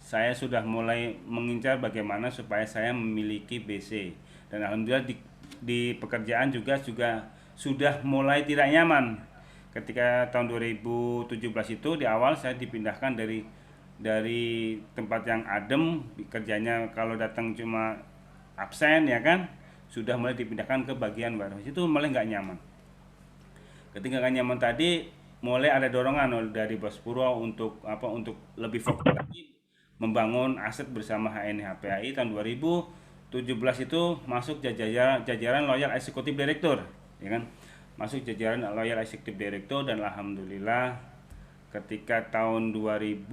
saya sudah mulai mengincar bagaimana supaya saya memiliki BC, dan alhamdulillah di pekerjaan juga sudah mulai tidak nyaman. Ketika tahun 2017 itu di awal saya dipindahkan dari tempat yang adem, kerjanya kalau datang cuma absen ya kan, sudah mulai dipindahkan ke bagian baru, itu mulai nggak nyaman. Ketika nggak nyaman tadi, mulai ada dorongan dari Bos Purwo untuk apa, untuk lebih fokus lagi membangun aset bersama HNI HPAI. Tahun 2017 itu masuk jajaran Loyal Executive Director, ya kan, masuk jajaran Loyal Executive Director. Dan alhamdulillah ketika tahun 2017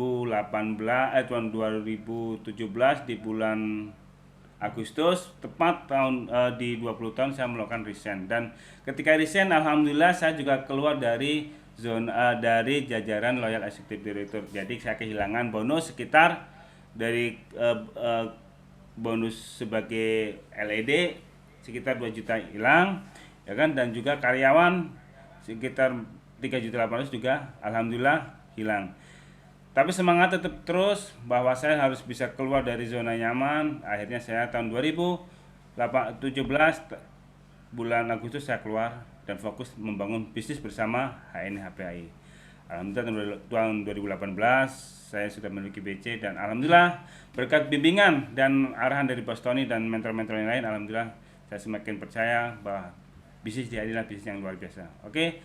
di bulan Agustus, tepat di 20 tahun saya melakukan resign. Dan ketika resign, alhamdulillah saya juga keluar dari dari jajaran Loyal Executive Director. Jadi saya kehilangan bonus sekitar dari bonus sebagai LED sekitar 2 juta hilang, ya kan, dan juga karyawan sekitar 3.800.000 juga alhamdulillah hilang. Tapi semangat tetap terus bahwa saya harus bisa keluar dari zona nyaman. Akhirnya saya tahun 2017 bulan Agustus saya keluar dan fokus membangun bisnis bersama HNI HPAI. Alhamdulillah tahun 2018 saya sudah memiliki BC, dan alhamdulillah berkat bimbingan dan arahan dari Bos Tony dan mentor-mentor yang lain, alhamdulillah saya semakin percaya bahwa bisnis ini adalah bisnis yang luar biasa. Oke,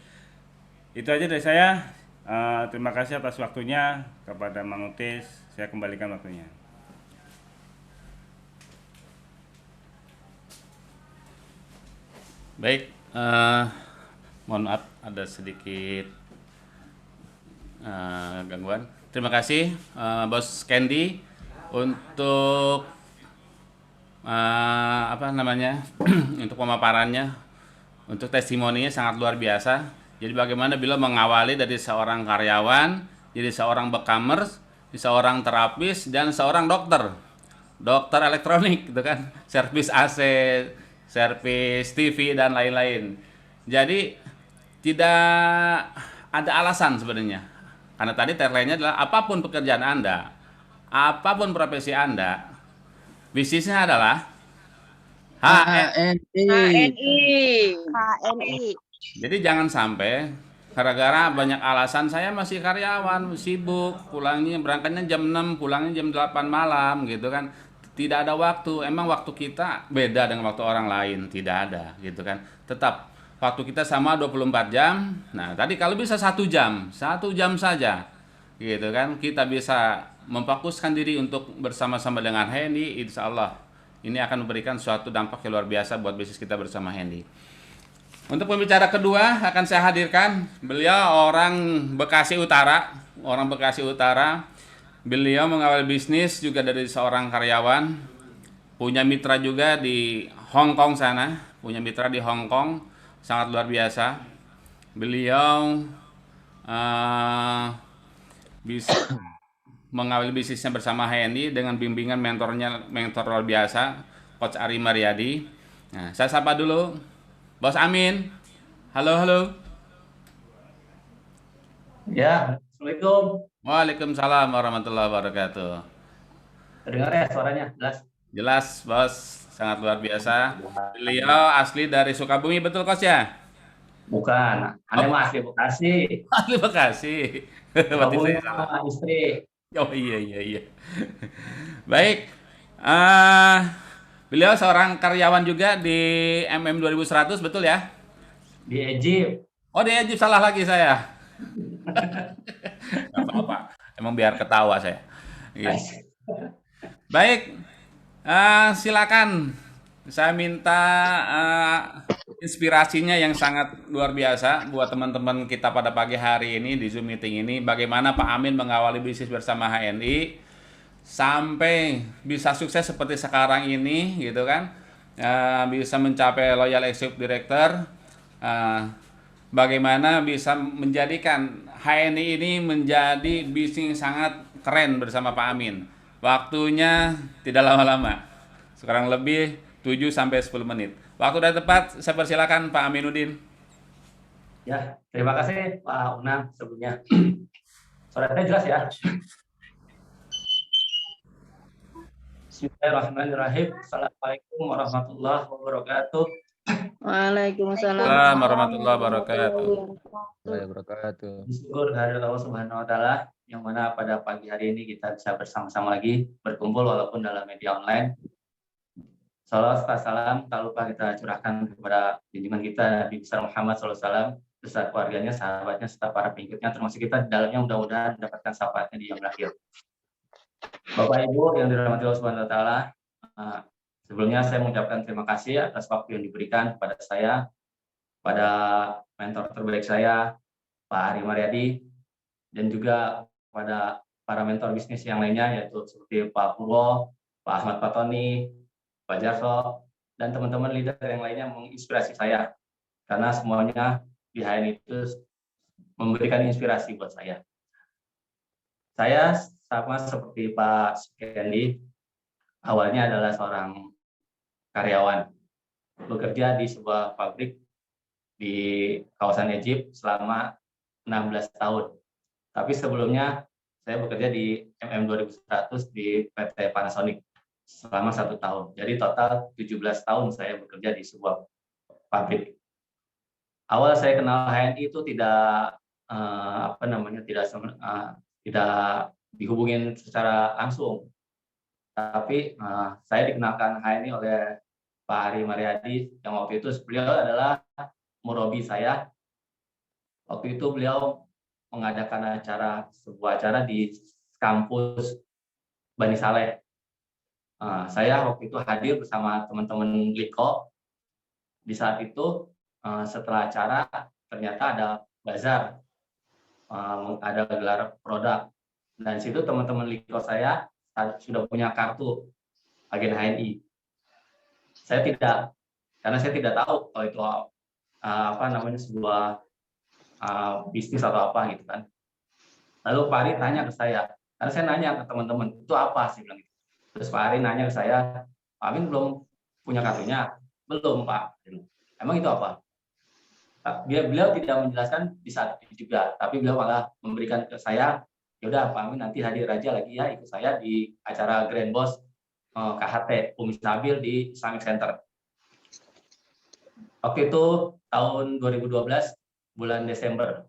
itu aja dari saya. Terima kasih atas waktunya kepada Mang Utis. Saya kembalikan waktunya. Baik, mohon maaf ada sedikit gangguan. Terima kasih Bos Candy untuk apa namanya untuk pemaparannya, untuk testimoninya sangat luar biasa. Jadi bagaimana beliau mengawali dari seorang karyawan, jadi seorang bekamers, seorang terapis, dan seorang dokter elektronik gitu kan, servis AC, servis TV dan lain-lain. Jadi tidak ada alasan sebenarnya, karena tadi tagline-nya adalah apapun pekerjaan Anda, apapun profesi Anda, bisnisnya adalah HN. HNI. HNI. Jadi jangan sampai gara-gara banyak alasan, saya masih karyawan, sibuk, pulangnya berangkatnya jam 6, pulangnya jam 8 malam gitu kan. Tidak ada waktu. Emang waktu kita beda dengan waktu orang lain? Tidak ada gitu kan. Tetap waktu kita sama 24 jam. Nah, tadi kalau bisa 1 jam saja gitu kan, kita bisa memfokuskan diri untuk bersama-sama dengan Hendy, insya Allah ini akan memberikan suatu dampak yang luar biasa buat bisnis kita bersama Hendy. Untuk pembicara kedua akan saya hadirkan, beliau orang Bekasi Utara, Beliau mengawal bisnis juga dari seorang karyawan, punya mitra juga di Hong Kong sana, sangat luar biasa. Beliau bisa mengawal bisnisnya bersama HNI dengan bimbingan mentor luar biasa, Coach Ari Mariadi. Nah, saya sapa dulu Bos Amin. Halo, halo. Ya, Assalamualaikum. Waalaikumsalam warahmatullahi wabarakatuh. Terdengar ya suaranya, jelas? Jelas, Bos. Sangat luar biasa. Beliau asli dari Sukabumi, betul, Coach ya? Bukan, Anda mah asli Bekasi. Asli Bekasi. Berarti Sukabumi saya salah. mah istri. Oh iya. Baik. Beliau seorang karyawan juga di MM 2100, betul ya? Di Egypt. Oh, di Egypt, salah lagi saya. Gak apa-apa. Emang biar ketawa saya. Gitu. Baik. Silakan. Saya minta inspirasinya yang sangat luar biasa buat teman-teman kita pada pagi hari ini di Zoom meeting ini. Bagaimana Pak Amin mengawali bisnis bersama HNI sampai bisa sukses seperti sekarang ini, gitu kan? Bisa mencapai Loyal Executive Director. Bagaimana bisa menjadikan HNI ini menjadi bisnis sangat keren bersama Pak Amin. Waktunya tidak lama-lama. Sekarang lebih 7-10 menit. Waktu sudah tepat, saya persilakan Pak Aminuddin. Ya, terima kasih Pak Unang sebelumnya. Suaranya jelas ya? Bismillahirrahmanirrahim. Assalamualaikum warahmatullahi wabarakatuh. Waalaikumsalam Assalamualaikum warahmatullahi wabarakatuh. warahmatullahi wabarakatuh. Bersyukur kehadirat Allah Subhanahu wa taala yang mana pada pagi hari ini kita bisa bersama-sama lagi berkumpul walaupun dalam media online. Salawat serta salam tak lupa kita curahkan kepada junjungan kita Nabi besar Muhammad SAW beserta keluarganya, sahabatnya, serta para pengikutnya, termasuk kita di dalamnya, mudah-mudahan mendapatkan syafaatnya di yaumil akhir. Bapak Ibu yang dirahmati Allah Subhanahu wa taala, sebelumnya saya mengucapkan terima kasih atas waktu yang diberikan kepada saya, pada mentor terbaik saya, Pak Ari Mariadi, dan juga pada para mentor bisnis yang lainnya, yaitu seperti Pak Purwo, Pak Ahmad Patoni, Pak Jarso, dan teman-teman leader yang lainnya menginspirasi saya, karena semuanya di HN itu memberikan inspirasi buat saya. Saya sama seperti Pak Sukendi, awalnya adalah seorang karyawan, bekerja di sebuah pabrik di kawasan Egypt selama 16 tahun. Tapi sebelumnya saya bekerja di MM2100 di PT Panasonic selama 1 tahun. Jadi total 17 tahun saya bekerja di sebuah pabrik. Awal saya kenal HNI itu tidak tidak dihubungin secara langsung, tapi saya dikenalkan HNI oleh Pak Ari Mariadi yang waktu itu beliau adalah murabi saya. Waktu itu beliau mengadakan sebuah acara di kampus Bani Saleh. Saya waktu itu hadir bersama teman-teman Liko. Di saat itu setelah acara ternyata ada bazar, ada gelar produk. Dan situ teman-teman Liko saya sudah punya kartu agen HNI. Saya tidak, karena saya tidak tahu kalau itu sebuah bisnis atau apa gitu kan. Lalu Pak Ari tanya ke saya, karena saya nanya ke teman-teman, itu apa sih bilang gitu. Terus Pak Ari nanya ke saya, Pak Amin belum punya kartunya? Belum Pak. Emang itu apa? Beliau tidak menjelaskan di saat itu juga, tapi beliau malah memberikan ke saya, yaudah Pak Amin nanti hadir aja lagi ya ikut saya di acara Grand Boss KHT Umi Sabil di Islamic Center. Waktu itu tahun 2012 bulan Desember,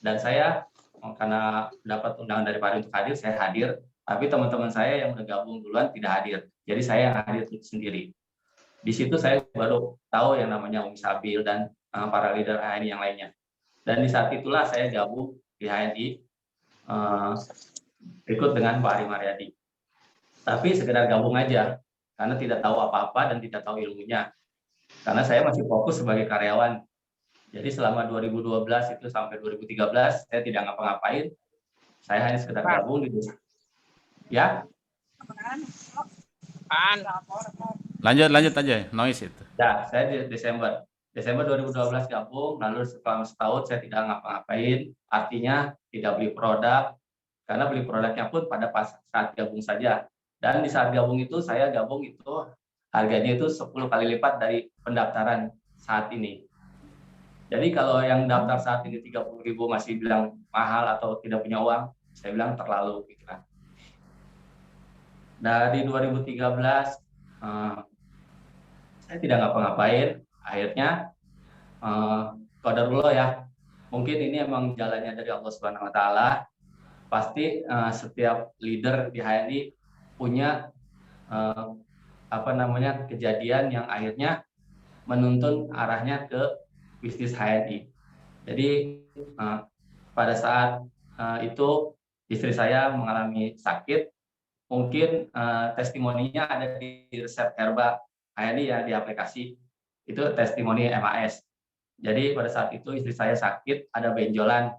dan saya karena dapat undangan dari Pak Ari untuk hadir, saya hadir, tapi teman-teman saya yang udah gabung duluan tidak hadir, jadi saya yang hadir sendiri. Di situ saya baru tahu yang namanya Umi Sabil dan para leader HNI yang lainnya. Dan di saat itulah saya gabung di HNI ikut dengan Pak Ari Mariadi. Tapi sekedar gabung aja, karena tidak tahu apa-apa dan tidak tahu ilmunya. Karena saya masih fokus sebagai karyawan. Jadi selama 2012 itu sampai 2013 saya tidak ngapa-ngapain. Saya hanya sekedar gabung gitu. Ya. Lanjut aja, noise itu. Ya, saya di Desember 2012 gabung, lalu setelah setahun saya tidak ngapa-ngapain, artinya tidak beli produk, karena beli produknya pun pada saat gabung saja. Dan di saat gabung itu, saya gabung itu harganya itu 10 kali lipat dari pendaftaran saat ini. Jadi kalau yang daftar saat ini 30.000 masih bilang mahal atau tidak punya uang, saya bilang terlalu. Gitu kan. Dari 2013, saya tidak ngapa-ngapain. Akhirnya qadarullah ya, mungkin ini emang jalannya dari Allah Subhanahu wa taala. Pasti setiap leader di HNI punya kejadian yang akhirnya menuntun arahnya ke bisnis HNI. Jadi pada saat itu istri saya mengalami sakit, mungkin testimoninya ada di resep herba HNI ya, di aplikasi itu testimoni MAS. Jadi pada saat itu istri saya sakit, ada benjolan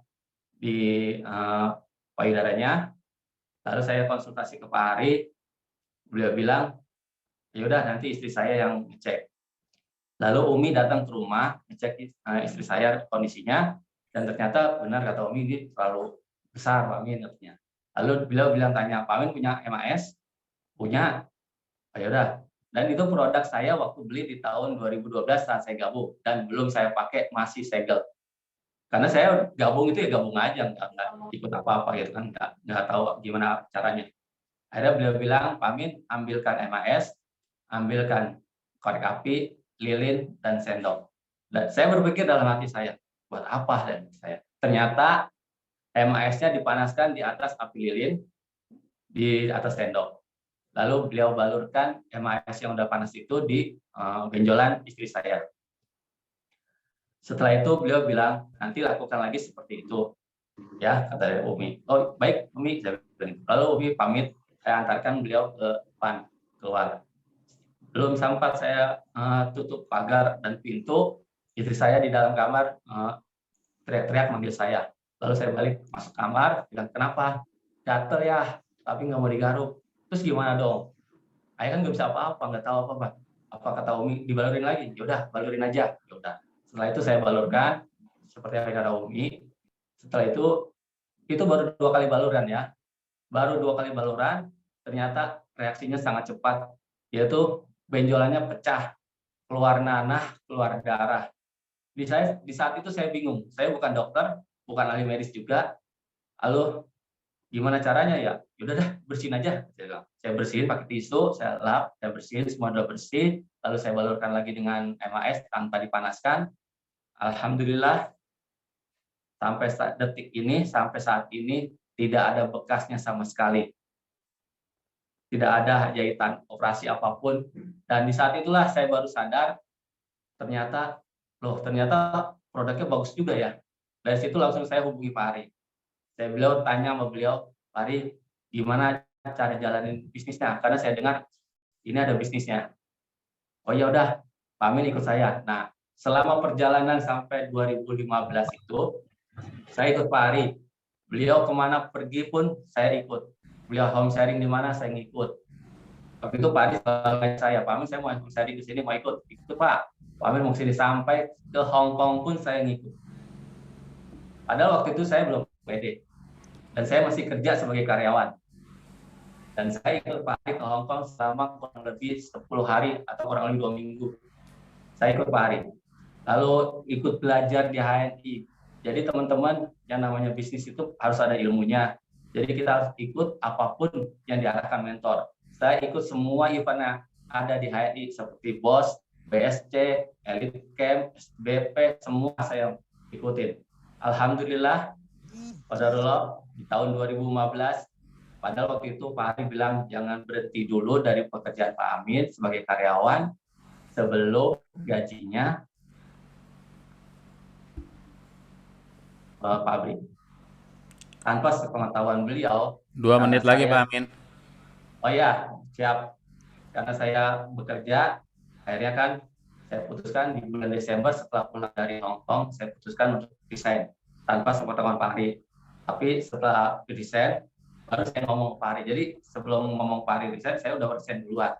di payudaranya. Lalu saya konsultasi ke Pak Ari, beliau bilang, ya udah nanti istri saya yang ngecek. Lalu Umi datang ke rumah ngecek istri saya kondisinya, dan ternyata benar kata Umi, ini terlalu besar Pak Amin katanya. Lalu beliau tanya, Pak Amin punya MAS? Punya. Oh, ya udah. Dan itu produk saya waktu beli di tahun 2012 saat saya gabung, dan belum saya pakai, masih segel. Karena saya gabung itu ya gabung aja, nggak ikut apa-apa gitu kan, nggak tahu gimana caranya. Akhirnya beliau bilang, Pak Amin, ambilkan MAS, ambilkan korek api, lilin, dan sendok. Dan saya berpikir dalam hati saya, buat apa dan saya? Ternyata MAS-nya dipanaskan di atas api lilin, di atas sendok. Lalu beliau balurkan MAS yang udah panas itu di benjolan istri saya. Setelah itu beliau bilang, nanti lakukan lagi seperti itu. Ya, kata Umi. Oh, baik, Umi. Lalu Umi pamit, saya antarkan beliau ke depan, keluar. Belum sempat saya tutup pagar dan pintu, istri saya di dalam kamar teriak-teriak manggil saya. Lalu saya balik masuk kamar, bilang, kenapa? Gatel ya, tapi nggak mau digaruk. Terus gimana dong? Ayah kan nggak bisa apa-apa, nggak tahu apa-apa. Apa kata Umi, dibalurin lagi? Yaudah, balurin aja. Yaudah. Setelah itu saya balurkan, seperti yang kata Umi. Setelah itu baru 2 kali baluran ya. Baru 2 kali baluran, ternyata reaksinya sangat cepat, yaitu benjolannya pecah, keluar nanah, keluar darah. Di saat itu saya bingung, saya bukan dokter, bukan ahli medis juga. Lalu gimana caranya ya? Yaudah dah, bersihin aja. Saya bersihin pakai tisu, saya lap, saya bersihin, semua udah bersih. Lalu saya balurkan lagi dengan MAS tanpa dipanaskan. Alhamdulillah, sampai saat ini tidak ada bekasnya sama sekali. Tidak ada jahitan operasi apapun. Dan di saat itulah saya baru sadar, ternyata produknya bagus juga ya. Dari situ langsung saya hubungi Pak Ari. Beliau tanya sama beliau, Pak Ari, gimana cara jalanin bisnisnya? Karena saya dengar ini ada bisnisnya. Oh ya udah, Pak Amin ikut saya. Nah, selama perjalanan sampai 2015 itu, saya ikut Pak Ari. Beliau kemana pergi pun saya ikut. Beliau home sharing di mana saya ngikut. Waktu itu Pak Ari selalu saya, Pak Amin saya mau home sharing di sini, mau ikut. Itu Pak Amin mau sini, sampai ke Hong Kong pun saya ngikut. Padahal waktu itu saya belum pede. Dan saya masih kerja sebagai karyawan. Dan saya ikut Pak Ari ke Hong Kong selama kurang lebih 10 hari atau kurang lebih 2 minggu. Saya ikut Pak Ari. Lalu ikut belajar di HNI. Jadi teman-teman, yang namanya bisnis itu harus ada ilmunya. Jadi kita harus ikut apapun yang diarahkan mentor. Saya ikut semua event yang ada di HNI seperti BOS, BSC, Elite Camp, SBP, semua saya ikutin. Alhamdulillah, qadarullah, di tahun 2015, padahal waktu itu Pak Ari bilang jangan berhenti dulu dari pekerjaan Pak Amin sebagai karyawan sebelum gajinya pabrik. Tanpa sepengetahuan beliau. 2 menit lagi Pak Amin. Oh ya, siap. Karena saya bekerja, akhirnya kan saya putuskan di bulan Desember setelah pulang dari Hong Kong, saya putuskan untuk resign tanpa sepengetahuan Pak Ari. Tapi setelah resign, baru saya ngomong Pak Ari. Jadi sebelum ngomong Pak Ari resign, saya udah resign duluan.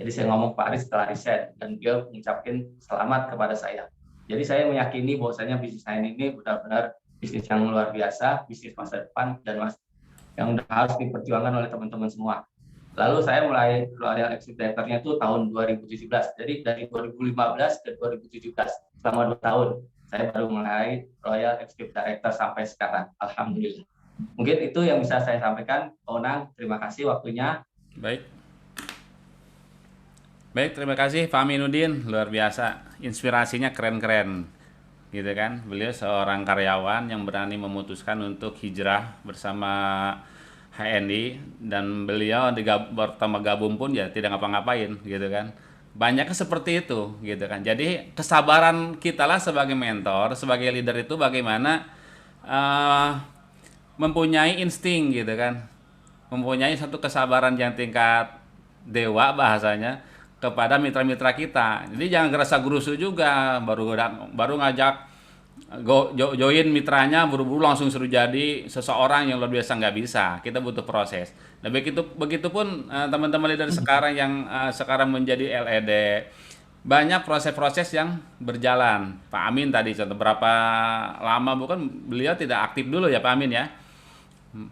Jadi saya ngomong Pak Ari setelah resign, dan beliau mengucapkan selamat kepada saya. Jadi saya meyakini bahwasanya bisnis saya ini benar-benar bisnis yang luar biasa, bisnis masa depan, dan yang harus diperjuangkan oleh teman-teman semua. Lalu saya mulai Royal Executive Director-nya itu tahun 2017. Jadi dari 2015 ke 2017, selama 2 tahun, saya baru mulai Royal Executive Director sampai sekarang. Alhamdulillah. Mungkin itu yang bisa saya sampaikan. Onang, terima kasih waktunya. Baik, terima kasih Pak Aminuddin, luar biasa. Inspirasinya keren-keren. Gitu kan, beliau seorang karyawan yang berani memutuskan untuk hijrah bersama HNI, dan beliau pertama gabung pun ya tidak ngapa-ngapain gitu kan. Banyaknya seperti itu gitu kan. Jadi kesabaran kita lah sebagai mentor, sebagai leader itu bagaimana mempunyai insting gitu kan. Mempunyai satu kesabaran yang tingkat dewa bahasanya kepada mitra-mitra kita. Jadi jangan gerasa gerusu juga, baru ngajak join mitranya buru-buru langsung suruh jadi seseorang yang luar biasa, nggak bisa. Kita butuh proses. Nah begitupun teman-teman leader sekarang yang sekarang menjadi LED, banyak proses-proses yang berjalan. Pak Amin tadi contoh, berapa lama bukan beliau tidak aktif dulu ya Pak Amin ya,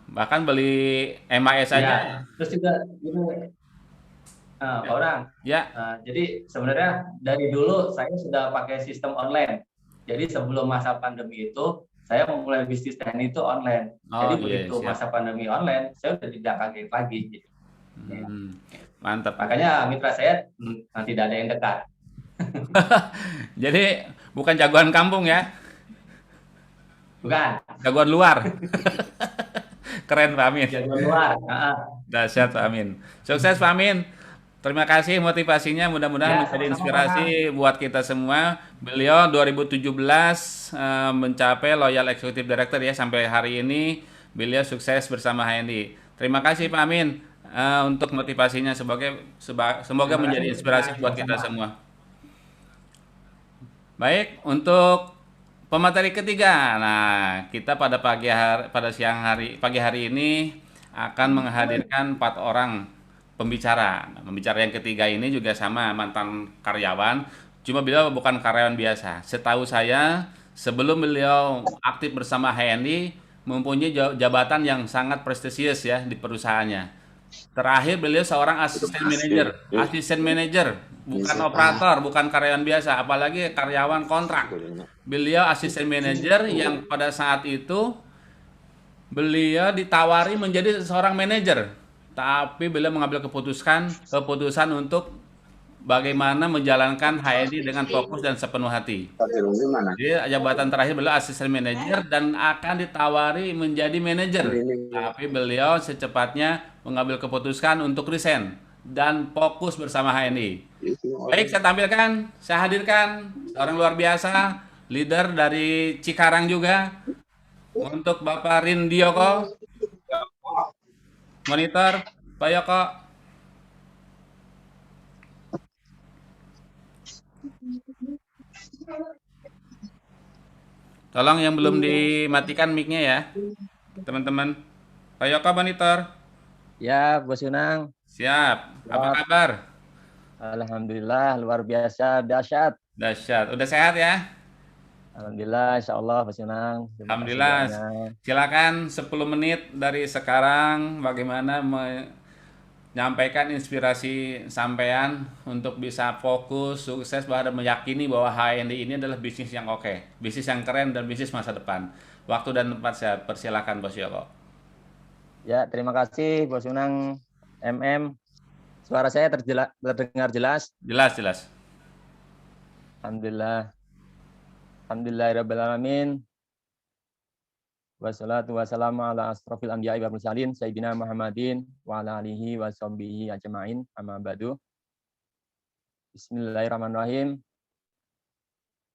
bahkan beli MAS saja. Ya, terus juga orang. Ya. Jadi sebenarnya dari dulu saya sudah pakai sistem online. Jadi sebelum masa pandemi itu saya memulai bisnis TNI itu online. Jadi begitu masa pandemi online, saya udah tidak kaget lagi. Mantap. Makanya mitra saya tidak ada yang dekat. Jadi bukan jagoan kampung ya, Bukan, jagoan luar. Keren Pak Amin. jagoan luar. Dahsyat Pak Amin. Sukses Pak Amin. Terima kasih motivasinya, mudah-mudahan Ya, menjadi sama-sama, inspirasi buat kita semua. Beliau 2017 mencapai Loyal Executive Director ya, sampai hari ini beliau sukses bersama HNI. Terima kasih Pak Amin untuk motivasinya, semoga menjadi inspirasi buat kita semua. Baik, untuk pemateri ketiga. Nah, kita pada pagi hari ini akan menghadirkan 4 orang pembicara. Nah, pembicara yang ketiga ini juga sama, mantan karyawan, cuma beliau bukan karyawan biasa. Setahu saya, sebelum beliau aktif bersama HNI, mempunyai jabatan yang sangat prestisius ya di perusahaannya. Terakhir beliau seorang asisten manajer, bukan operator, bukan karyawan biasa, apalagi karyawan kontrak. Beliau asisten manajer yang pada saat itu beliau ditawari menjadi seorang manajer, tapi beliau mengambil keputusan untuk bagaimana menjalankan HNI dengan fokus dan sepenuh hati. Jadi jabatan terakhir beliau asisten manajer dan akan ditawari menjadi manajer, tapi beliau secepatnya mengambil keputusan untuk resign dan fokus bersama HNI. Baik, saya hadirkan orang luar biasa, leader dari Cikarang juga, untuk Bapak Rindioko. Monitor, Pak Yoko. Tolong yang belum dimatikan mic-nya ya, teman-teman. Pak Yoko monitor. Ya, Bos Yunang. Siap. Apa kabar? Alhamdulillah, luar biasa, dahsyat. Dahsyat. Udah sehat ya? Alhamdulillah, insya Allah, Bos Yunang. Alhamdulillah. Silakan 10 menit dari sekarang bagaimana menyampaikan inspirasi sampean untuk bisa fokus, sukses, dan meyakini bahwa HNI ini adalah bisnis yang oke, bisnis yang keren dan bisnis masa depan. Waktu dan tempat saya persilakan Bos Yoko. Ya, terima kasih Bos Yunang MM. Suara saya terdengar jelas? Jelas. Alhamdulillah. Alhamdulillahirabbil alamin. Wassalatu wassalamu ala asrofil anbiya'i wal mursalin sayyidina Muhammadin wa ala alihi wa sahbihi ajma'in amma ba'du. Bismillahirrahmanirrahim.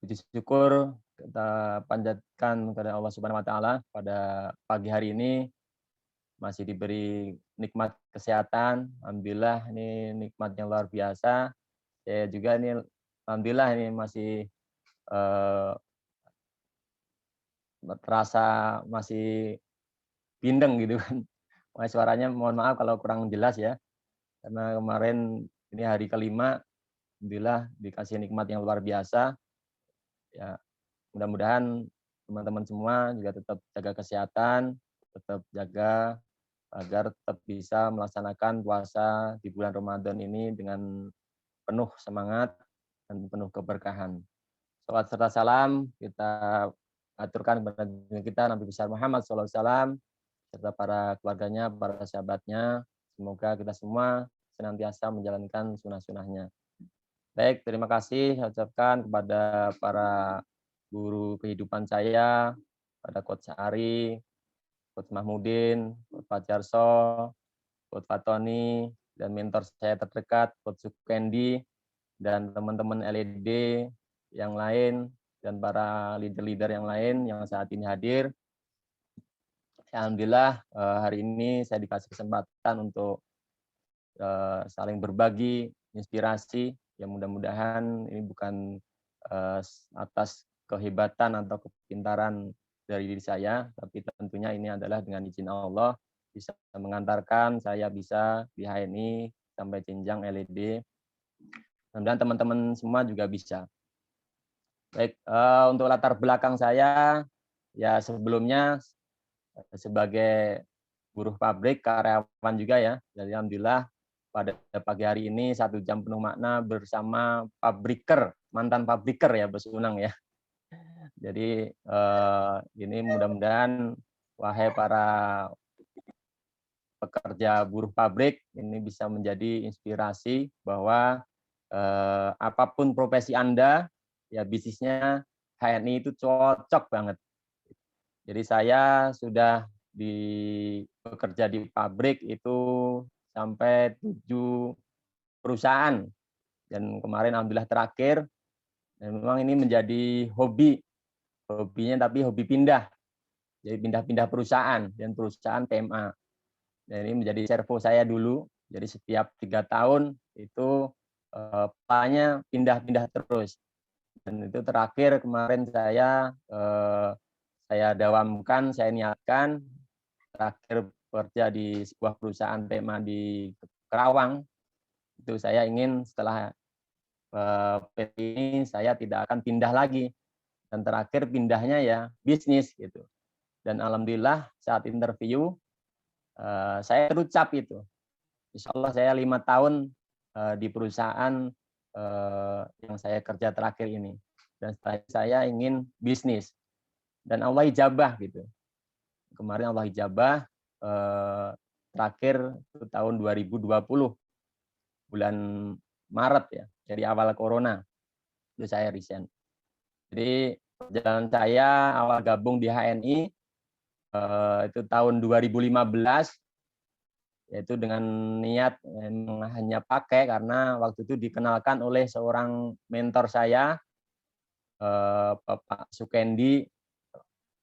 Puji syukur kita panjatkan kepada Allah Subhanahu wa taala pada pagi hari ini masih diberi nikmat kesehatan. Alhamdulillah, ini nikmat yang luar biasa. Saya juga ini alhamdulillah ini masih terasa masih bindeng gitu kan. Suaranya mohon maaf kalau kurang jelas ya. Karena kemarin ini hari kelima, alhamdulillah dikasih nikmat yang luar biasa. Ya, mudah-mudahan teman-teman semua juga tetap jaga kesehatan, tetap jaga agar tetap bisa melaksanakan puasa di bulan Ramadan ini dengan penuh semangat dan penuh keberkahan. Salawat serta salam kita aturkan kepada kita Nabi besar Muhammad SAW serta para keluarganya, para sahabatnya. Semoga kita semua senantiasa menjalankan sunnah-sunnahnya. Baik, terima kasih saya ucapkan kepada para guru kehidupan saya, pada Coach Ari, Coach Mahmudin, Coach Fajarso, Coach Fatoni, dan mentor saya terdekat, Coach Sukendi, dan teman-teman LED yang lain, dan para leader-leader yang lain yang saat ini hadir. Alhamdulillah hari ini saya dikasih kesempatan untuk saling berbagi inspirasi, yang mudah-mudahan ini bukan atas kehebatan atau kepintaran dari diri saya, tapi tentunya ini adalah dengan izin Allah bisa mengantarkan saya bisa di HNI sampai jenjang LED. Mudah-mudahan teman-teman semua juga bisa. Baik, untuk latar belakang saya, ya sebelumnya sebagai buruh pabrik, karyawan juga ya. Jadi alhamdulillah pada pagi hari ini 1 jam penuh makna bersama pabriker, mantan pabriker ya Bos Unang ya. Jadi ini mudah-mudahan wahai para pekerja buruh pabrik ini bisa menjadi inspirasi bahwa apapun profesi Anda, ya bisnisnya HNI itu cocok banget. Jadi saya sudah bekerja di pabrik itu sampai 7 perusahaan. Dan kemarin alhamdulillah terakhir, dan memang ini menjadi hobinya tapi hobi pindah. Jadi pindah-pindah perusahaan dan perusahaan PMA. Dan ini menjadi servo saya dulu. Jadi setiap 3 tahun itu plannya pindah-pindah terus. Dan itu terakhir kemarin saya dawamkan, saya niatkan terakhir bekerja di sebuah perusahaan PMA di Kerawang. Itu saya ingin setelah PT ini saya tidak akan pindah lagi. Dan terakhir pindahnya ya bisnis gitu. Dan alhamdulillah saat interview saya terucap itu. Insya Allah saya 5 tahun di perusahaan yang saya kerja terakhir ini. Dan saya ingin bisnis. Dan Allah ijabah gitu. Kemarin Allah ijabah terakhir itu tahun 2020 bulan Maret ya, dari awal corona itu saya resign. Jadi perjalanan saya awal gabung di HNI itu tahun 2015, yaitu dengan niat hanya pakai karena waktu itu dikenalkan oleh seorang mentor saya, Bapak Sukendi.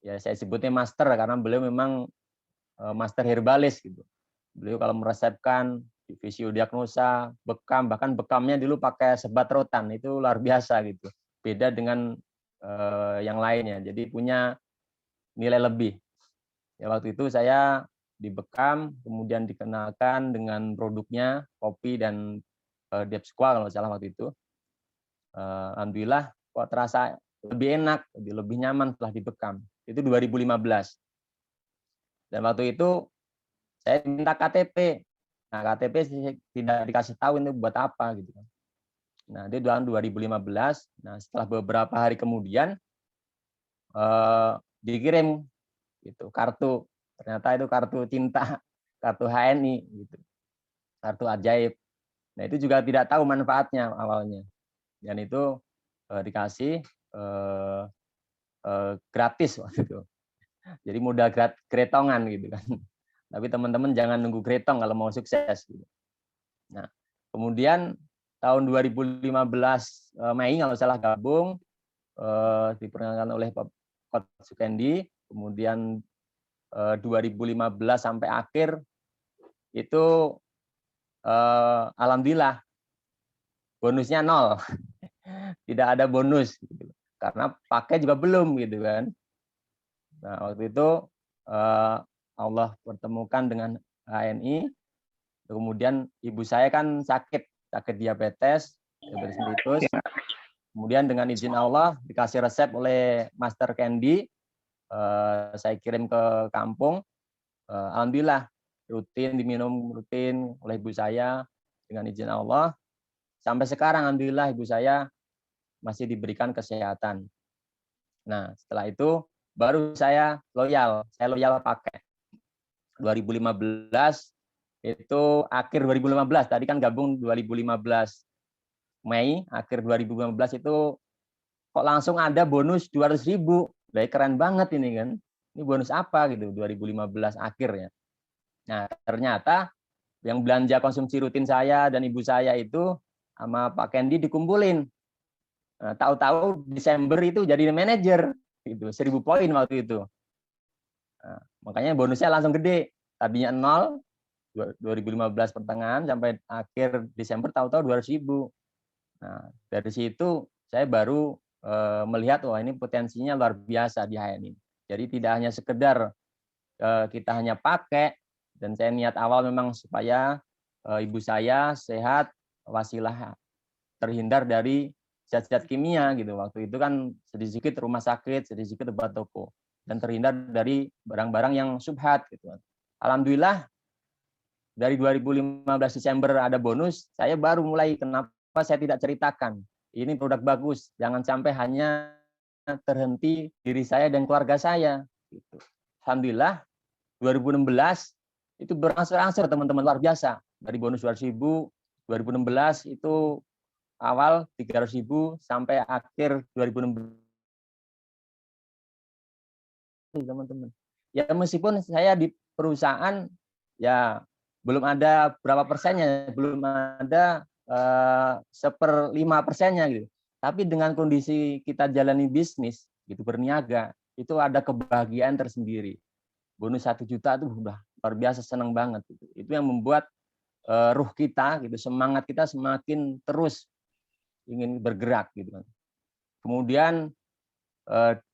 Ya saya sebutnya master karena beliau memang master herbalis gitu. Beliau kalau meresepkan fisiodiagnosa, bekam, bahkan bekamnya dulu pakai sebat rotan, itu luar biasa gitu. Beda dengan yang lainnya. Jadi punya nilai lebih. Ya waktu itu saya dibekam, kemudian dikenalkan dengan produknya kopi dan Depsqua kalau salah waktu itu. Alhamdulillah kok terasa lebih enak, lebih nyaman setelah dibekam. Itu 2015. Dan waktu itu saya minta KTP. Nah, KTP tidak dikasih tahu itu buat apa gitu kan. Nah, itu tahun 2015. Nah, setelah beberapa hari kemudian dikirim gitu kartu. Ternyata itu kartu cinta, kartu HNI gitu. Kartu ajaib. Nah, itu juga tidak tahu manfaatnya awalnya. Dan itu dikasih gratis waktu itu. Jadi modal gretongan gitu kan. Tapi teman-teman jangan nunggu gretong kalau mau sukses. Gitu. Nah, kemudian tahun 2015 Mei kalau salah gabung diperkenalkan oleh Pak Sukendi. Kemudian 2015 sampai akhir itu alhamdulillah bonusnya 0. Tidak ada bonus gitu. Karena pakai juga belum gitu kan. Nah, waktu itu Allah pertemukan dengan HNI. Kemudian ibu saya kan sakit diabetes mellitus. Kemudian dengan izin Allah dikasih resep oleh Master Candy, saya kirim ke kampung. Alhamdulillah diminum rutin oleh ibu saya dengan izin Allah. Sampai sekarang alhamdulillah ibu saya masih diberikan kesehatan. Nah, setelah itu baru saya loyal pakai. 2015 itu akhir 2015, tadi kan gabung 2015 Mei, akhir 2015 itu kok langsung ada bonus 200.000. Lah keren banget ini kan. Ini bonus apa gitu 2015 akhir ya. Nah, ternyata yang belanja konsumsi rutin saya dan ibu saya itu sama Pak Kendi dikumpulin. Nah, tahu-tahu Desember itu jadi manajer gitu, 1.000 poin waktu itu. Nah, makanya bonusnya langsung gede. Tadinya 0 2015 pertengahan sampai akhir Desember tahu-tahu 200.000. Nah, dari situ saya baru melihat wah ini potensinya luar biasa di HNI. Jadi tidak hanya sekedar kita hanya pakai, dan saya niat awal memang supaya ibu saya sehat, wasilah terhindar dari zat-zat kimia gitu. Waktu itu kan sedikit rumah sakit, sedikit obat toko, dan terhindar dari barang-barang yang subhat gitu. Alhamdulillah dari 2015 Desember ada bonus, saya baru mulai kenapa saya tidak ceritakan. Ini produk bagus, jangan sampai hanya terhenti diri saya dan keluarga saya. Gitu. Alhamdulillah 2016 itu berangsur-angsur teman-teman, luar biasa. Dari bonus 200.000 2016 itu awal 300.000 sampai akhir 2016 teman-teman. Ya meskipun saya di perusahaan ya belum ada berapa persennya, belum ada 1/5%-nya gitu. Tapi dengan kondisi kita jalani bisnis gitu, berniaga, itu ada kebahagiaan tersendiri. Bonus 1 juta itu udah luar biasa, senang banget gitu. Itu yang membuat ruh kita gitu, semangat kita semakin terus ingin bergerak gitu kan. Kemudian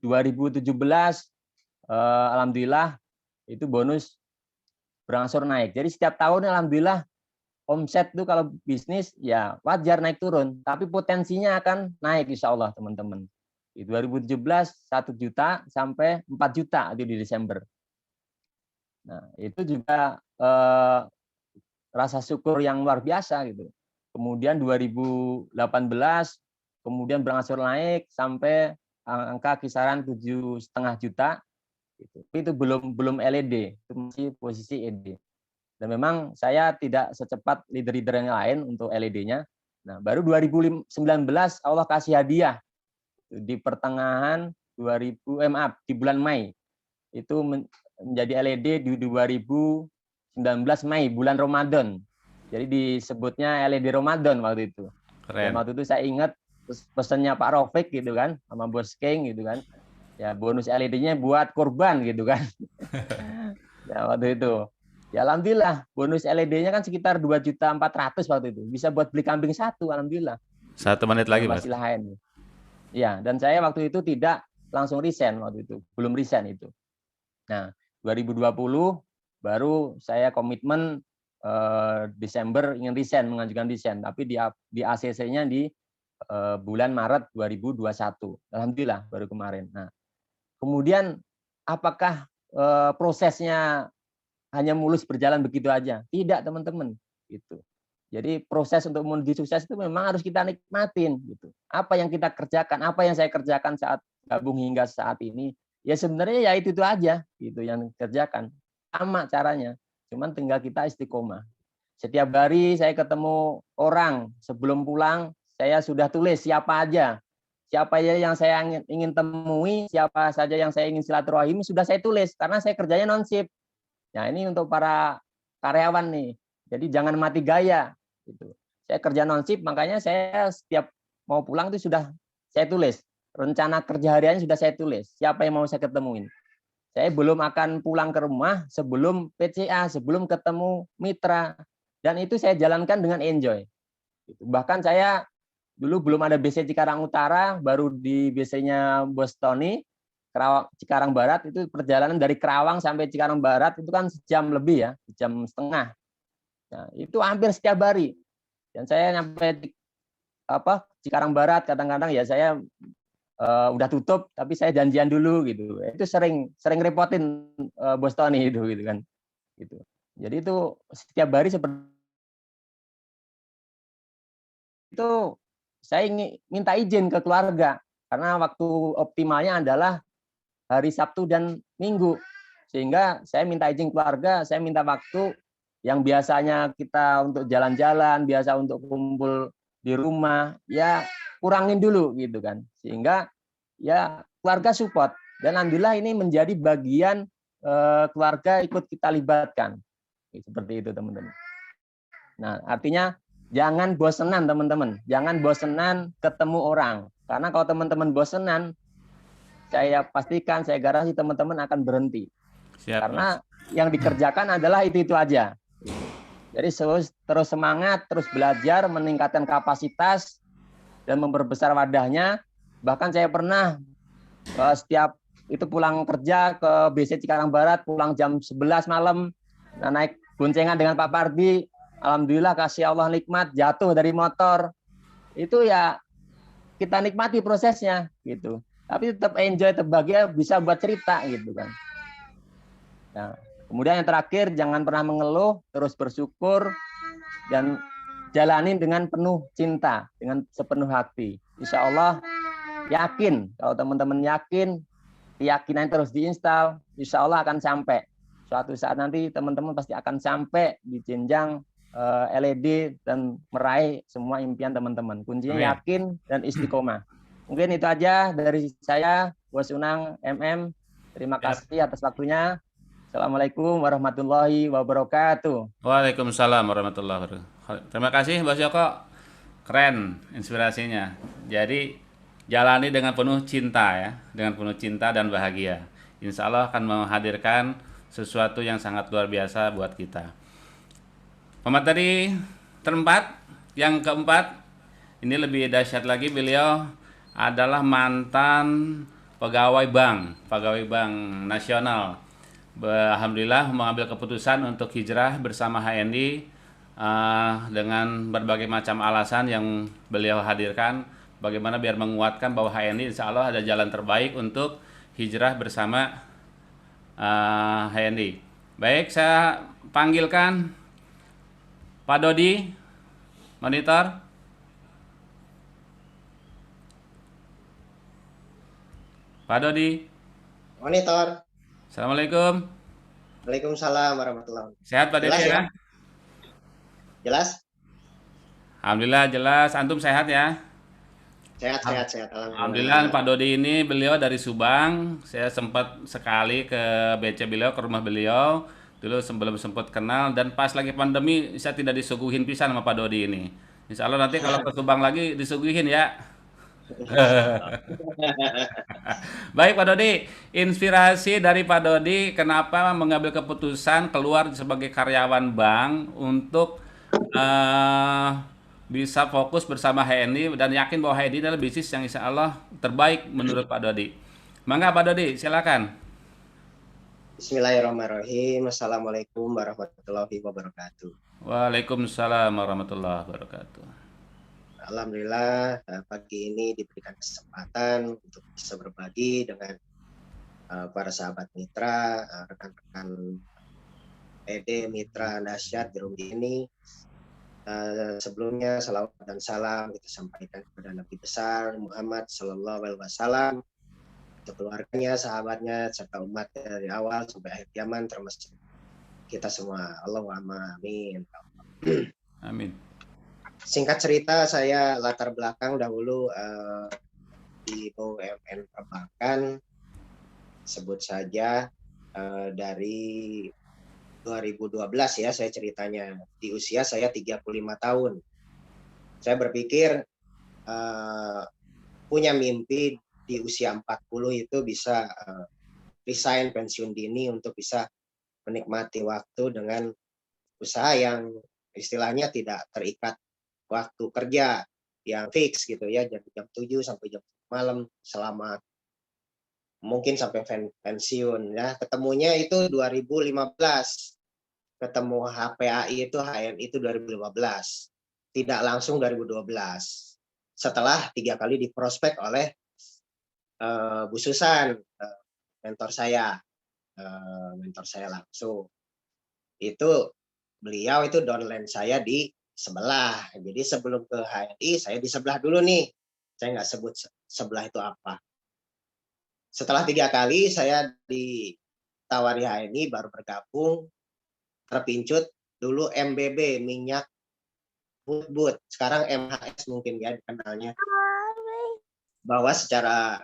2017 alhamdulillah itu bonus berangsur naik. Jadi setiap tahun alhamdulillah omset itu kalau bisnis ya wajar naik turun, tapi potensinya akan naik insya Allah teman-teman. Di 2017 1 juta sampai 4 juta itu di Desember. Nah itu juga rasa syukur yang luar biasa gitu. Kemudian 2018 kemudian berangsur naik sampai angka kisaran 7,5 juta. Itu belum LED, itu masih posisi ED. Dan memang saya tidak secepat leader-leader yang lain untuk LED-nya. Nah, baru 2019 Allah kasih hadiah di pertengahan di bulan Mei. Itu menjadi LED di 2019 Mei, bulan Ramadan. Jadi disebutnya LED Ramadan waktu itu. Keren. Dan waktu itu saya ingat pesannya Pak Rafiq gitu kan, sama Bos King gitu kan. Ya bonus LED-nya buat kurban gitu kan. Ya waktu itu. Ya alhamdulillah bonus LED-nya kan sekitar 2.400.000 waktu itu. Bisa buat beli kambing 1 alhamdulillah. 1 menit lagi, Mas. Masih lain. Ya, dan saya waktu itu tidak langsung resign waktu itu. Belum resign itu. Nah, 2020 baru saya komitmen Desember ingin resign, mengajukan resign, tapi di ACC-nya di bulan Maret 2021. Alhamdulillah baru kemarin. Nah, kemudian apakah prosesnya hanya mulus berjalan begitu aja? Tidak, teman-teman. Gitu. Jadi proses untuk menuju sukses itu memang harus kita nikmatin. Gitu. Apa yang kita kerjakan, apa yang saya kerjakan saat gabung hingga saat ini, ya sebenarnya ya itu aja, gitu yang kerjakan. Sama caranya, cuman tinggal kita istiqomah. Setiap hari saya ketemu orang, sebelum pulang saya sudah tulis siapa aja. Siapa aja yang saya ingin temui, siapa saja yang saya ingin silaturahim, sudah saya tulis karena saya kerjanya non-shift. Nah, ini untuk para karyawan nih. Jadi jangan mati gaya gitu. Saya kerja non-shift, makanya saya setiap mau pulang itu sudah saya tulis. Rencana kerja hariannya sudah saya tulis. Siapa yang mau saya ketemuin. Saya belum akan pulang ke rumah sebelum PCA, sebelum ketemu mitra. Dan itu saya jalankan dengan enjoy. Bahkan saya dulu belum ada BC Cikarang Utara, baru di BC-nya Bos Tony, Cikarang Barat, itu perjalanan dari Kerawang sampai Cikarang Barat itu kan sejam lebih ya, jam setengah. Nah, itu hampir setiap hari. Dan saya nyampe Cikarang Barat, kadang-kadang ya saya udah tutup, tapi saya janjian dulu gitu. Itu sering repotin Bos Tony itu gitu kan. Gitu. Jadi itu setiap hari seperti itu. Saya ingin minta izin ke keluarga karena waktu optimalnya adalah hari Sabtu dan Minggu, sehingga saya minta izin keluarga, saya minta waktu yang biasanya kita untuk jalan-jalan, biasa untuk kumpul di rumah, ya kurangin dulu gitu kan, sehingga ya keluarga support. Dan alhamdulillah ini menjadi bagian keluarga ikut kita libatkan, seperti itu teman-teman. Nah artinya jangan bosenan teman-teman, jangan bosenan ketemu orang. Karena kalau teman-teman bosenan, saya pastikan, saya garansi teman-teman akan berhenti. Siap, karena yang dikerjakan adalah itu aja. Jadi terus semangat, terus belajar, meningkatkan kapasitas, dan memperbesar wadahnya. Bahkan saya pernah setiap itu pulang kerja ke BC Cikarang Barat, pulang jam 11 malam, naik boncengan dengan Pak Pardi. Alhamdulillah kasih Allah nikmat, jatuh dari motor. Itu ya kita nikmati prosesnya gitu. Tapi tetap enjoy, tetap bahagia, bisa buat cerita gitu kan. Nah, kemudian yang terakhir, jangan pernah mengeluh, terus bersyukur dan jalani dengan penuh cinta, dengan sepenuh hati. Insya Allah yakin, kalau teman-teman yakin, keyakinan terus diinstal, insya Allah akan sampai. suatu saat nanti teman-teman pasti akan sampai di jenjang LED dan meraih semua impian teman-teman. Kuncinya Amin. yakin dan istiqomah. Mungkin itu aja dari saya, Bos Unang MM. Terima kasih atas waktunya. Assalamualaikum warahmatullahi wabarakatuh. Waalaikumsalam warahmatullahi wabarakatuh. Terima kasih Bos Joko. Keren inspirasinya. Jadi jalani dengan penuh cinta ya, dengan penuh cinta dan bahagia. Insya Allah akan menghadirkan sesuatu yang sangat luar biasa buat kita. Pemateri yang keempat, ini lebih dahsyat lagi, beliau adalah mantan pegawai bank nasional. Alhamdulillah mengambil keputusan untuk hijrah bersama HNI dengan berbagai macam alasan yang beliau hadirkan. Bagaimana biar menguatkan bahwa HNI insya Allah ada jalan terbaik untuk hijrah bersama HNI. Baik, saya panggilkan Pak Dodi, monitor. Pak Dodi. Monitor. Assalamualaikum. Waalaikumsalam warahmatullahi wabarakatuh. Sehat Pak Dodi Jelas ya? Jelas? Alhamdulillah jelas. Antum sehat ya? Sehat. Alhamdulillah Pak Dodi ini beliau dari Subang. Saya sempat sekali ke BC beliau, ke rumah beliau. Dulu sebelum sempat kenal, dan pas lagi pandemi saya tidak disuguhin pisan sama Pak Dodi ini. Insya Allah nanti kalau ke Subang lagi disuguhin ya. Baik Pak Dodi, inspirasi dari Pak Dodi kenapa mengambil keputusan keluar sebagai karyawan bank untuk bisa fokus bersama HNI dan yakin bahwa HNI adalah bisnis yang insya Allah terbaik menurut Pak Dodi. Mangga Pak Dodi, silakan. Bismillahirrahmanirrahim. Assalamualaikum warahmatullahi wabarakatuh. Waalaikumsalam warahmatullahi wabarakatuh. Alhamdulillah pagi ini diberikan kesempatan untuk bisa berbagi dengan para sahabat mitra, rekan-rekan PD Mitra Dahsyat di Rumdi ini. Sebelumnya salawat dan salam kita sampaikan kepada Nabi besar Muhammad Sallallahu Alaihi Wasallam, untuk keluarganya, sahabatnya, serta umatnya dari awal sampai akhir zaman, termasuk kita semua. Allahumma amin. Amin. Singkat cerita, saya latar belakang dahulu di BUMN perbankan, sebut saja dari 2012 ya saya ceritanya. Di usia saya 35 tahun. Saya berpikir punya mimpi di usia 40 itu bisa resign, pensiun dini, untuk bisa menikmati waktu dengan usaha yang istilahnya tidak terikat waktu kerja yang fix gitu ya, jam 7 sampai jam malam selama mungkin sampai pensiun ya. Ketemunya itu 2015. Ketemu HPAI itu HNI itu 2015. Tidak langsung 2012. Setelah 3 kali diprospek oleh Bu Susan, mentor saya langsung. Itu beliau itu downline saya di sebelah. Jadi sebelum ke HNI saya di sebelah dulu nih. Saya nggak sebut sebelah itu apa. Setelah 3 kali saya ditawari HNI baru bergabung, terpincut dulu MBB, minyak but, sekarang MHS mungkin ya dikenalnya. Bahwa secara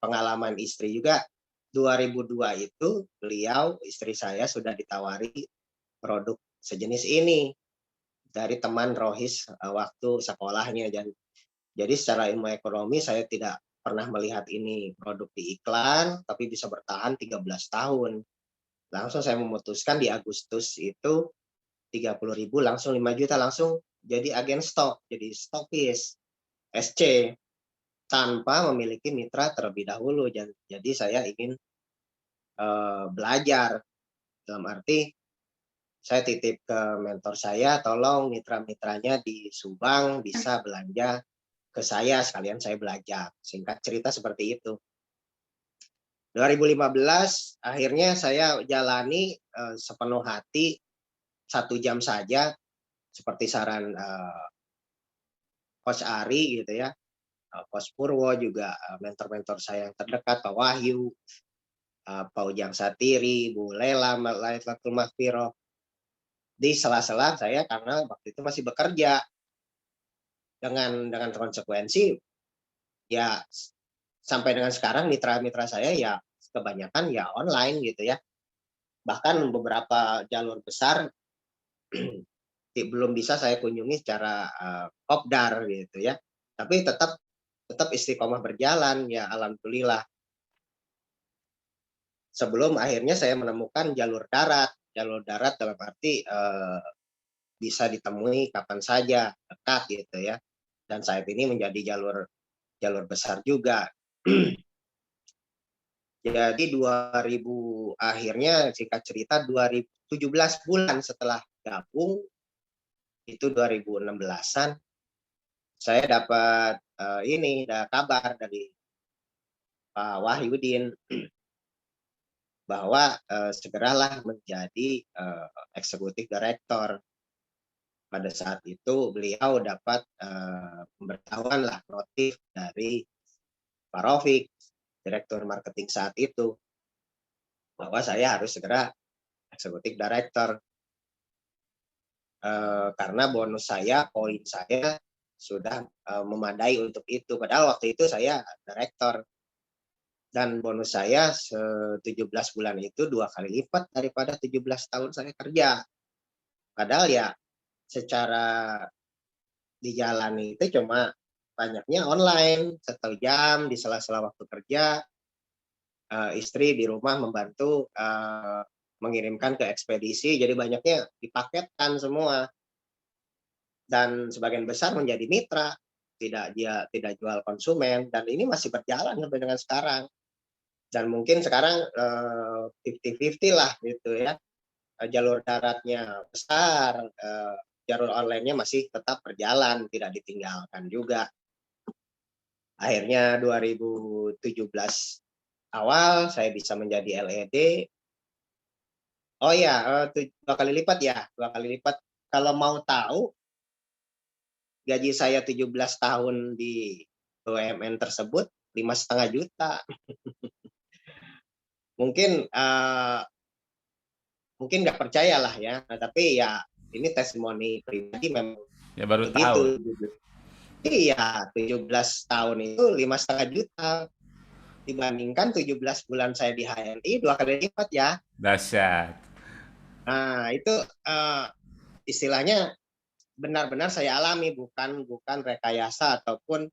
pengalaman istri juga 2002 itu beliau, istri saya, sudah ditawari produk sejenis ini dari teman Rohis waktu sekolahnya. Jadi secara ilmu ekonomi saya tidak pernah melihat ini produk di iklan, tapi bisa bertahan 13 tahun. Langsung saya memutuskan di Agustus itu 30.000 langsung 5 juta langsung jadi agen stok, jadi stokis SC tanpa memiliki mitra terlebih dahulu. Jadi saya ingin belajar, dalam arti saya titip ke mentor saya, tolong mitra-mitranya di Subang bisa belanja ke saya, sekalian saya belajar. Singkat cerita seperti itu. 2015 akhirnya saya jalani sepenuh hati 1 jam saja, seperti saran Coach Ari gitu ya, Coach Purwo juga, mentor-mentor saya yang terdekat, Pak Wahyu, Pak Ujang Satiri, Bu Lela, Lailatul Mahfiroh. Di sela-sela saya karena waktu itu masih bekerja dengan konsekuensi ya sampai dengan sekarang mitra-mitra saya ya kebanyakan ya online gitu ya. Bahkan beberapa jalur besar belum bisa saya kunjungi secara kopdar gitu ya. Tapi tetap istiqomah berjalan ya, alhamdulillah. Sebelum akhirnya saya menemukan jalur darat dalam arti bisa ditemui kapan saja, dekat gitu ya. Dan saat ini menjadi jalur besar juga. Jadi 2000 akhirnya singkat cerita 2017 bulan setelah gabung itu 2016-an saya dapat kabar dari Pak Wahyudin bahwa segeralah menjadi eksekutif direktur. Pada saat itu beliau dapat pemberitahuan lah notif dari Pak Rafiq, direktur marketing saat itu, bahwa saya harus segera eksekutif direktur karena bonus saya, poin saya sudah memadai untuk itu. Padahal waktu itu saya direktur. Dan bonus saya 17 bulan itu 2 kali lipat daripada 17 tahun saya kerja. Padahal ya secara dijalani itu cuma banyaknya online, 1 jam di sela-sela waktu kerja, istri di rumah membantu mengirimkan ke ekspedisi, jadi banyaknya dipaketkan semua. Dan sebagian besar menjadi mitra, tidak jual konsumen, dan ini masih berjalan sampai dengan sekarang. Dan mungkin sekarang 50-50 lah gitu ya. Jalur daratnya besar, jalur online-nya masih tetap berjalan, tidak ditinggalkan juga. Akhirnya 2017 awal saya bisa menjadi LED. Oh ya, 2 kali lipat ya, 2 kali lipat. Kalau mau tahu gaji saya 17 tahun di BUMN tersebut 5,5 juta. Mungkin nggak percaya lah ya, tapi ya ini testimoni pribadi memang Ya baru begitu. tahu. Iya, 17 tahun itu 5,5 juta dibandingkan 17 bulan saya di HNI 2 kali lipat ya. Dahsyat. Nah itu istilahnya benar-benar saya alami, bukan rekayasa ataupun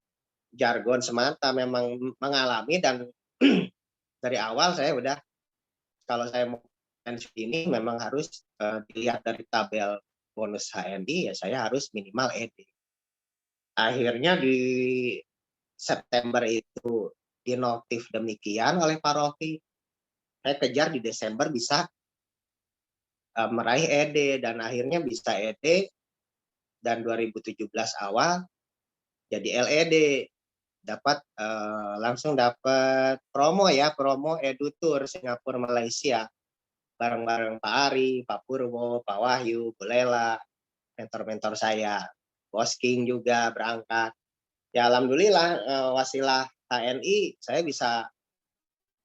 jargon semata, memang mengalami. Dan dari awal saya udah, kalau saya mau pensiun ini memang harus dilihat dari tabel bonus HNI, ya saya harus minimal ED. Akhirnya di September itu dinotif demikian oleh Pak Rofi, saya kejar di Desember bisa meraih ED, dan akhirnya bisa ED, dan 2017 awal jadi LED, langsung dapat promo EduTour Singapura Malaysia bareng-bareng Pak Ari, Pak Purwo, Pak Wahyu, Bu Lela, mentor-mentor saya, Bos King juga berangkat. Ya alhamdulillah wasilah HNI saya bisa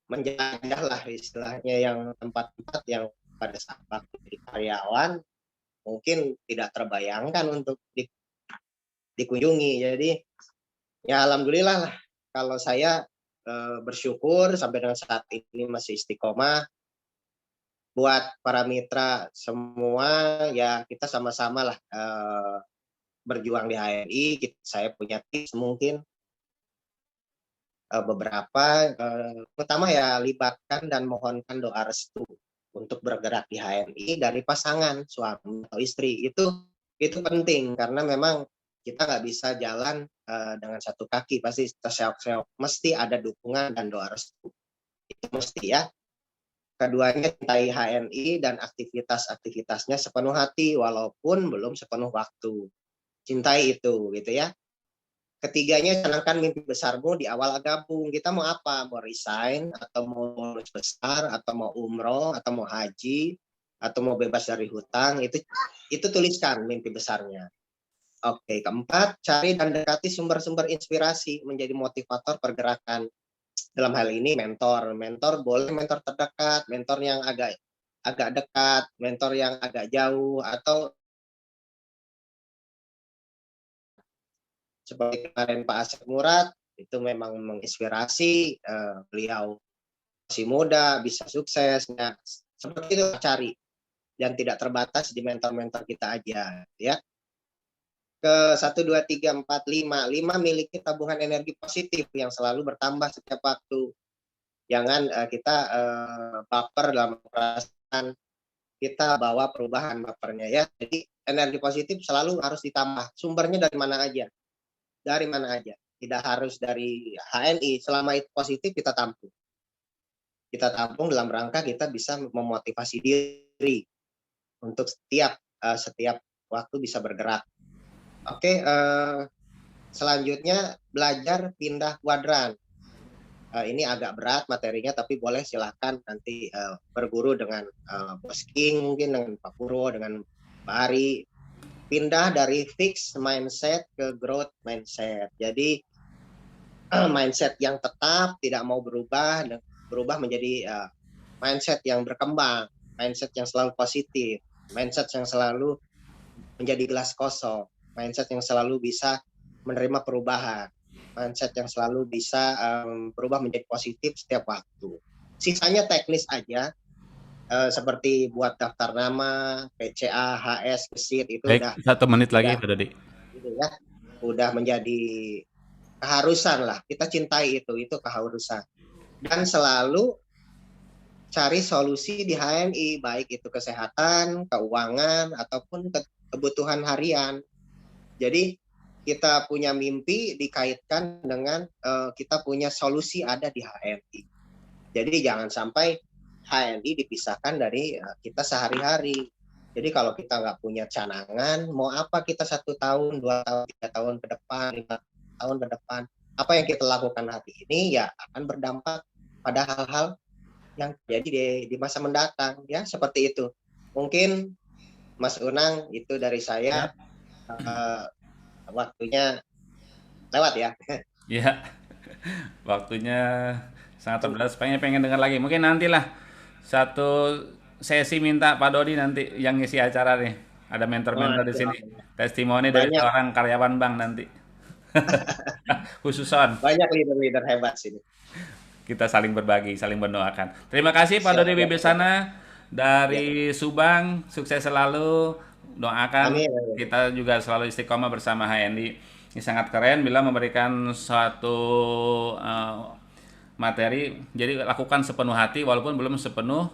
menjelajah lah istilahnya, yang tempat-tempat yang pada saat waktu jadi karyawan mungkin tidak terbayangkan untuk dikunjungi. Jadi ya alhamdulillah lah, kalau saya bersyukur sampai dengan saat ini masih istiqomah. Buat para mitra semua ya, kita sama-sama lah berjuang di HNI. Saya punya tips mungkin beberapa, pertama ya libatkan dan mohonkan doa restu untuk bergerak di HNI dari pasangan, suami atau istri. Itu penting, karena memang kita nggak bisa jalan dengan satu kaki, pasti terseok-seok, mesti ada dukungan dan doa restu, itu mesti ya. Keduanya cintai HNI dan aktivitas-aktivitasnya sepenuh hati walaupun belum sepenuh waktu, cintai itu gitu ya. Ketiganya, canangkan mimpi besarmu di awal gabung. Kita mau apa? Mau resign, atau mau bonus besar, atau mau umroh, atau mau haji, atau mau bebas dari hutang, itu tuliskan mimpi besarnya. Oke, keempat, cari dan dekati sumber-sumber inspirasi menjadi motivator pergerakan. dalam hal ini mentor. Mentor boleh mentor terdekat, mentor yang agak dekat, mentor yang agak jauh, atau seperti kemarin Pak Asep Murad itu memang menginspirasi, beliau masih muda bisa sukses. Nah, seperti itu cari, dan tidak terbatas di mentor-mentor kita aja ya. Ke 1, 2, 3, 4, 5 miliki tabungan energi positif yang selalu bertambah setiap waktu. Jangan kita baper dalam perasaan, kita bawa perubahan bapernya ya. Jadi energi positif selalu harus ditambah. Sumbernya dari mana aja? Dari mana aja? Tidak harus dari HNI. Selama itu positif kita tampung. Kita tampung dalam rangka kita bisa memotivasi diri untuk setiap waktu bisa bergerak. Oke, selanjutnya belajar pindah kuadran. Ini agak berat materinya, tapi boleh silahkan nanti berguru dengan Bos King, mungkin dengan Pak Puro, dengan Pak Ari. Pindah dari fixed mindset ke growth mindset. Jadi mindset yang tetap tidak mau berubah menjadi mindset yang berkembang, mindset yang selalu positif, mindset yang selalu menjadi gelas kosong, mindset yang selalu bisa menerima perubahan, mindset yang selalu bisa berubah menjadi positif setiap waktu. Sisanya teknis aja, seperti buat daftar nama, PCA, HS, gesit, itu Baik, udah 1 menit lagi Pak Dodi. gitu ya, udah menjadi keharusan lah. Kita cintai itu keharusan. Dan selalu cari solusi di HNI, baik itu kesehatan, keuangan, ataupun kebutuhan harian. Jadi kita punya mimpi dikaitkan dengan kita punya solusi ada di HNI. Jadi jangan sampai HNI dipisahkan dari kita sehari-hari. Jadi kalau kita nggak punya canangan, mau apa kita 1 tahun, 2 tahun, 3 tahun ke depan, 5 tahun ke depan, apa yang kita lakukan hari ini ya akan berdampak pada hal-hal yang terjadi di masa mendatang ya, seperti itu. Mungkin Mas Unang itu dari saya. Waktunya lewat ya. Iya. Waktunya sangat terbatas. Pengen dengar lagi. Mungkin nantilah satu sesi minta Pak Dodi nanti yang ngisi acara nih. Ada mentor-mentor di sini. Testimoni dari Banyak. seorang karyawan bank nanti. Khususon. Banyak leader-leader hebat sini. Kita saling berbagi, saling mendoakan. Terima kasih Pak Dodi Wibisana dari Subang. Sukses selalu. Doakan Amin. kita juga selalu istiqomah bersama HNI. Ini sangat keren bila memberikan suatu materi. Jadi lakukan sepenuh hati walaupun belum sepenuh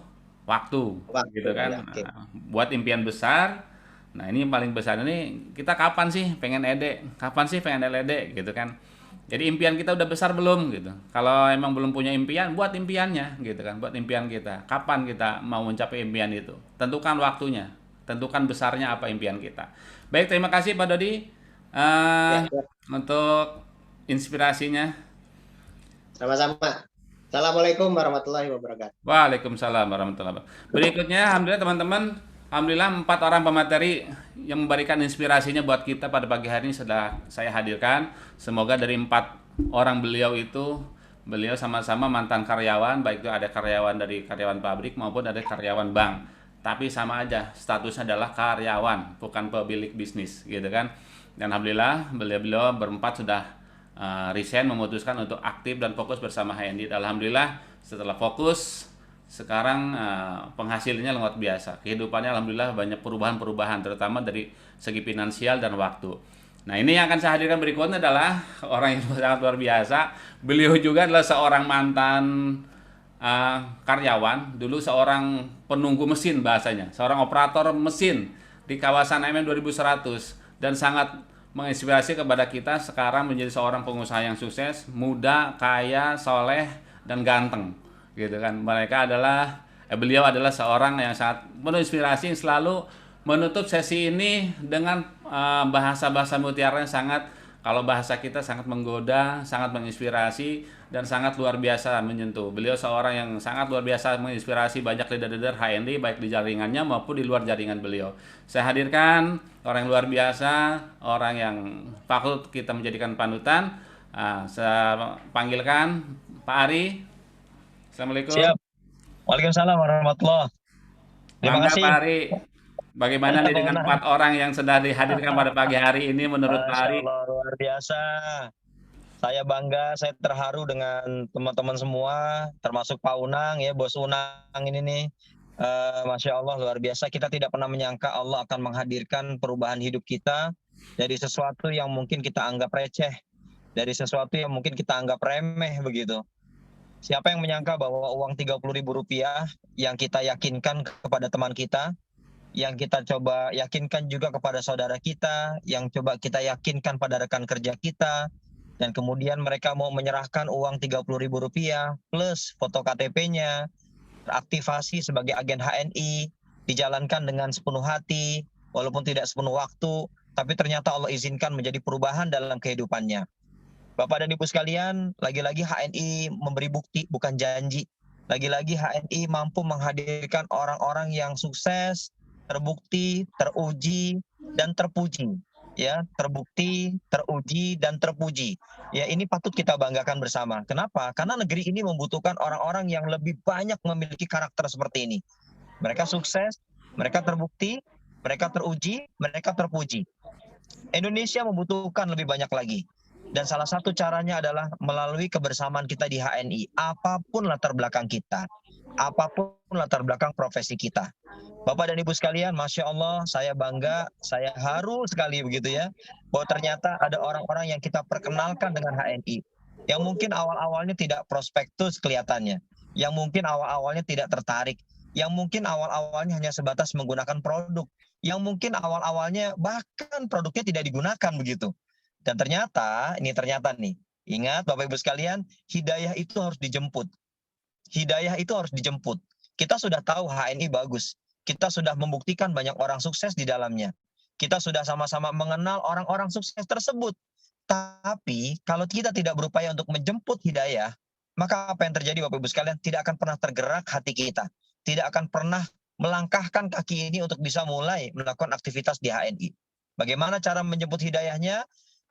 waktu, gitu kan. Ya, Buat impian besar. Nah, ini yang paling besar ini kita kapan sih pengen ede? Kapan sih pengen LED gitu kan. Jadi impian kita udah besar belum gitu. Kalau emang belum punya impian, buat impiannya gitu kan. Buat impian kita. Kapan kita mau mencapai impian itu? Tentukan waktunya. Tentukan besarnya apa impian kita. Baik, terima kasih Pak Dodi untuk inspirasinya. Sama-sama. Assalamualaikum warahmatullahi wabarakatuh. Waalaikumsalam warahmatullahi wabarakatuh. Berikutnya, alhamdulillah teman-teman, alhamdulillah 4 orang pemateri yang memberikan inspirasinya buat kita pada pagi hari ini sudah saya hadirkan. Semoga dari 4 orang beliau itu, beliau sama-sama mantan karyawan, baik itu ada karyawan dari karyawan pabrik maupun ada karyawan bank. Tapi sama aja, statusnya adalah karyawan, bukan pemilik bisnis, gitu kan. Dan alhamdulillah beliau berempat sudah resign, memutuskan untuk aktif dan fokus bersama HNI. Alhamdulillah setelah fokus sekarang penghasilannya luar biasa. Kehidupannya alhamdulillah banyak perubahan-perubahan, terutama dari segi finansial dan waktu. Nah, ini yang akan saya hadirkan berikutnya adalah orang yang sangat luar biasa. Beliau juga adalah seorang mantan karyawan, dulu seorang penunggu mesin bahasanya, seorang operator mesin di kawasan MM 2100 dan sangat menginspirasi kepada kita sekarang menjadi seorang pengusaha yang sukses, muda, kaya, soleh, dan ganteng, gitu kan. Beliau adalah seorang yang sangat menginspirasi, yang selalu menutup sesi ini dengan bahasa-bahasa mutiara yang sangat, kalau bahasa kita sangat menggoda, sangat menginspirasi, dan sangat luar biasa menyentuh. Beliau seorang yang sangat luar biasa menginspirasi banyak leader-leader HNI baik di jaringannya maupun di luar jaringan beliau. Saya hadirkan orang yang luar biasa, orang yang patut kita menjadikan panutan. Saya panggilkan Pak Ari. Assalamualaikum. Siap. Waalaikumsalam warahmatullahi. Terima Bangga kasih. Pak Ari. Bagaimana nih Pak dengan Unang. 4 orang yang sudah dihadirkan pada pagi hari ini menurut Pak Masya Ari? Allah, luar biasa. Saya bangga, saya terharu dengan teman-teman semua, termasuk Pak Unang ya, Bos Unang ini nih. Masya Allah, luar biasa. Kita tidak pernah menyangka Allah akan menghadirkan perubahan hidup kita dari sesuatu yang mungkin kita anggap receh, dari sesuatu yang mungkin kita anggap remeh begitu. Siapa yang menyangka bahwa uang Rp30.000 yang kita yakinkan kepada teman kita, yang kita coba yakinkan juga kepada saudara kita, yang coba kita yakinkan pada rekan kerja kita, dan kemudian mereka mau menyerahkan uang Rp30.000 plus foto KTP-nya, teraktivasi sebagai agen HNI, dijalankan dengan sepenuh hati, walaupun tidak sepenuh waktu, tapi ternyata Allah izinkan menjadi perubahan dalam kehidupannya. Bapak dan Ibu sekalian, lagi-lagi HNI memberi bukti, bukan janji. Lagi-lagi HNI mampu menghadirkan orang-orang yang sukses, terbukti, teruji, dan terpuji. Ya, terbukti, teruji, dan terpuji. Ya, ini patut kita banggakan bersama. Kenapa? Karena negeri ini membutuhkan orang-orang yang lebih banyak memiliki karakter seperti ini. Mereka sukses, mereka terbukti, mereka teruji, mereka terpuji. Indonesia membutuhkan lebih banyak lagi. Dan salah satu caranya adalah melalui kebersamaan kita di HNI, apapun latar belakang kita, apapun latar belakang profesi kita. Bapak dan Ibu sekalian, Masya Allah, saya bangga, saya haru sekali begitu ya, bahwa ternyata ada orang-orang yang kita perkenalkan dengan HNI, yang mungkin awal-awalnya tidak prospektus kelihatannya, yang mungkin awal-awalnya tidak tertarik, yang mungkin awal-awalnya hanya sebatas menggunakan produk, yang mungkin awal-awalnya bahkan produknya tidak digunakan begitu. Dan ternyata nih, ingat Bapak Ibu sekalian, hidayah itu harus dijemput. Hidayah itu harus dijemput. Kita sudah tahu HNI bagus. Kita sudah membuktikan banyak orang sukses di dalamnya. Kita sudah sama-sama mengenal orang-orang sukses tersebut. Tapi kalau kita tidak berupaya untuk menjemput hidayah, maka apa yang terjadi Bapak Ibu sekalian? Tidak akan pernah tergerak hati kita. Tidak akan pernah melangkahkan kaki ini untuk bisa mulai melakukan aktivitas di HNI. Bagaimana cara menjemput hidayahnya?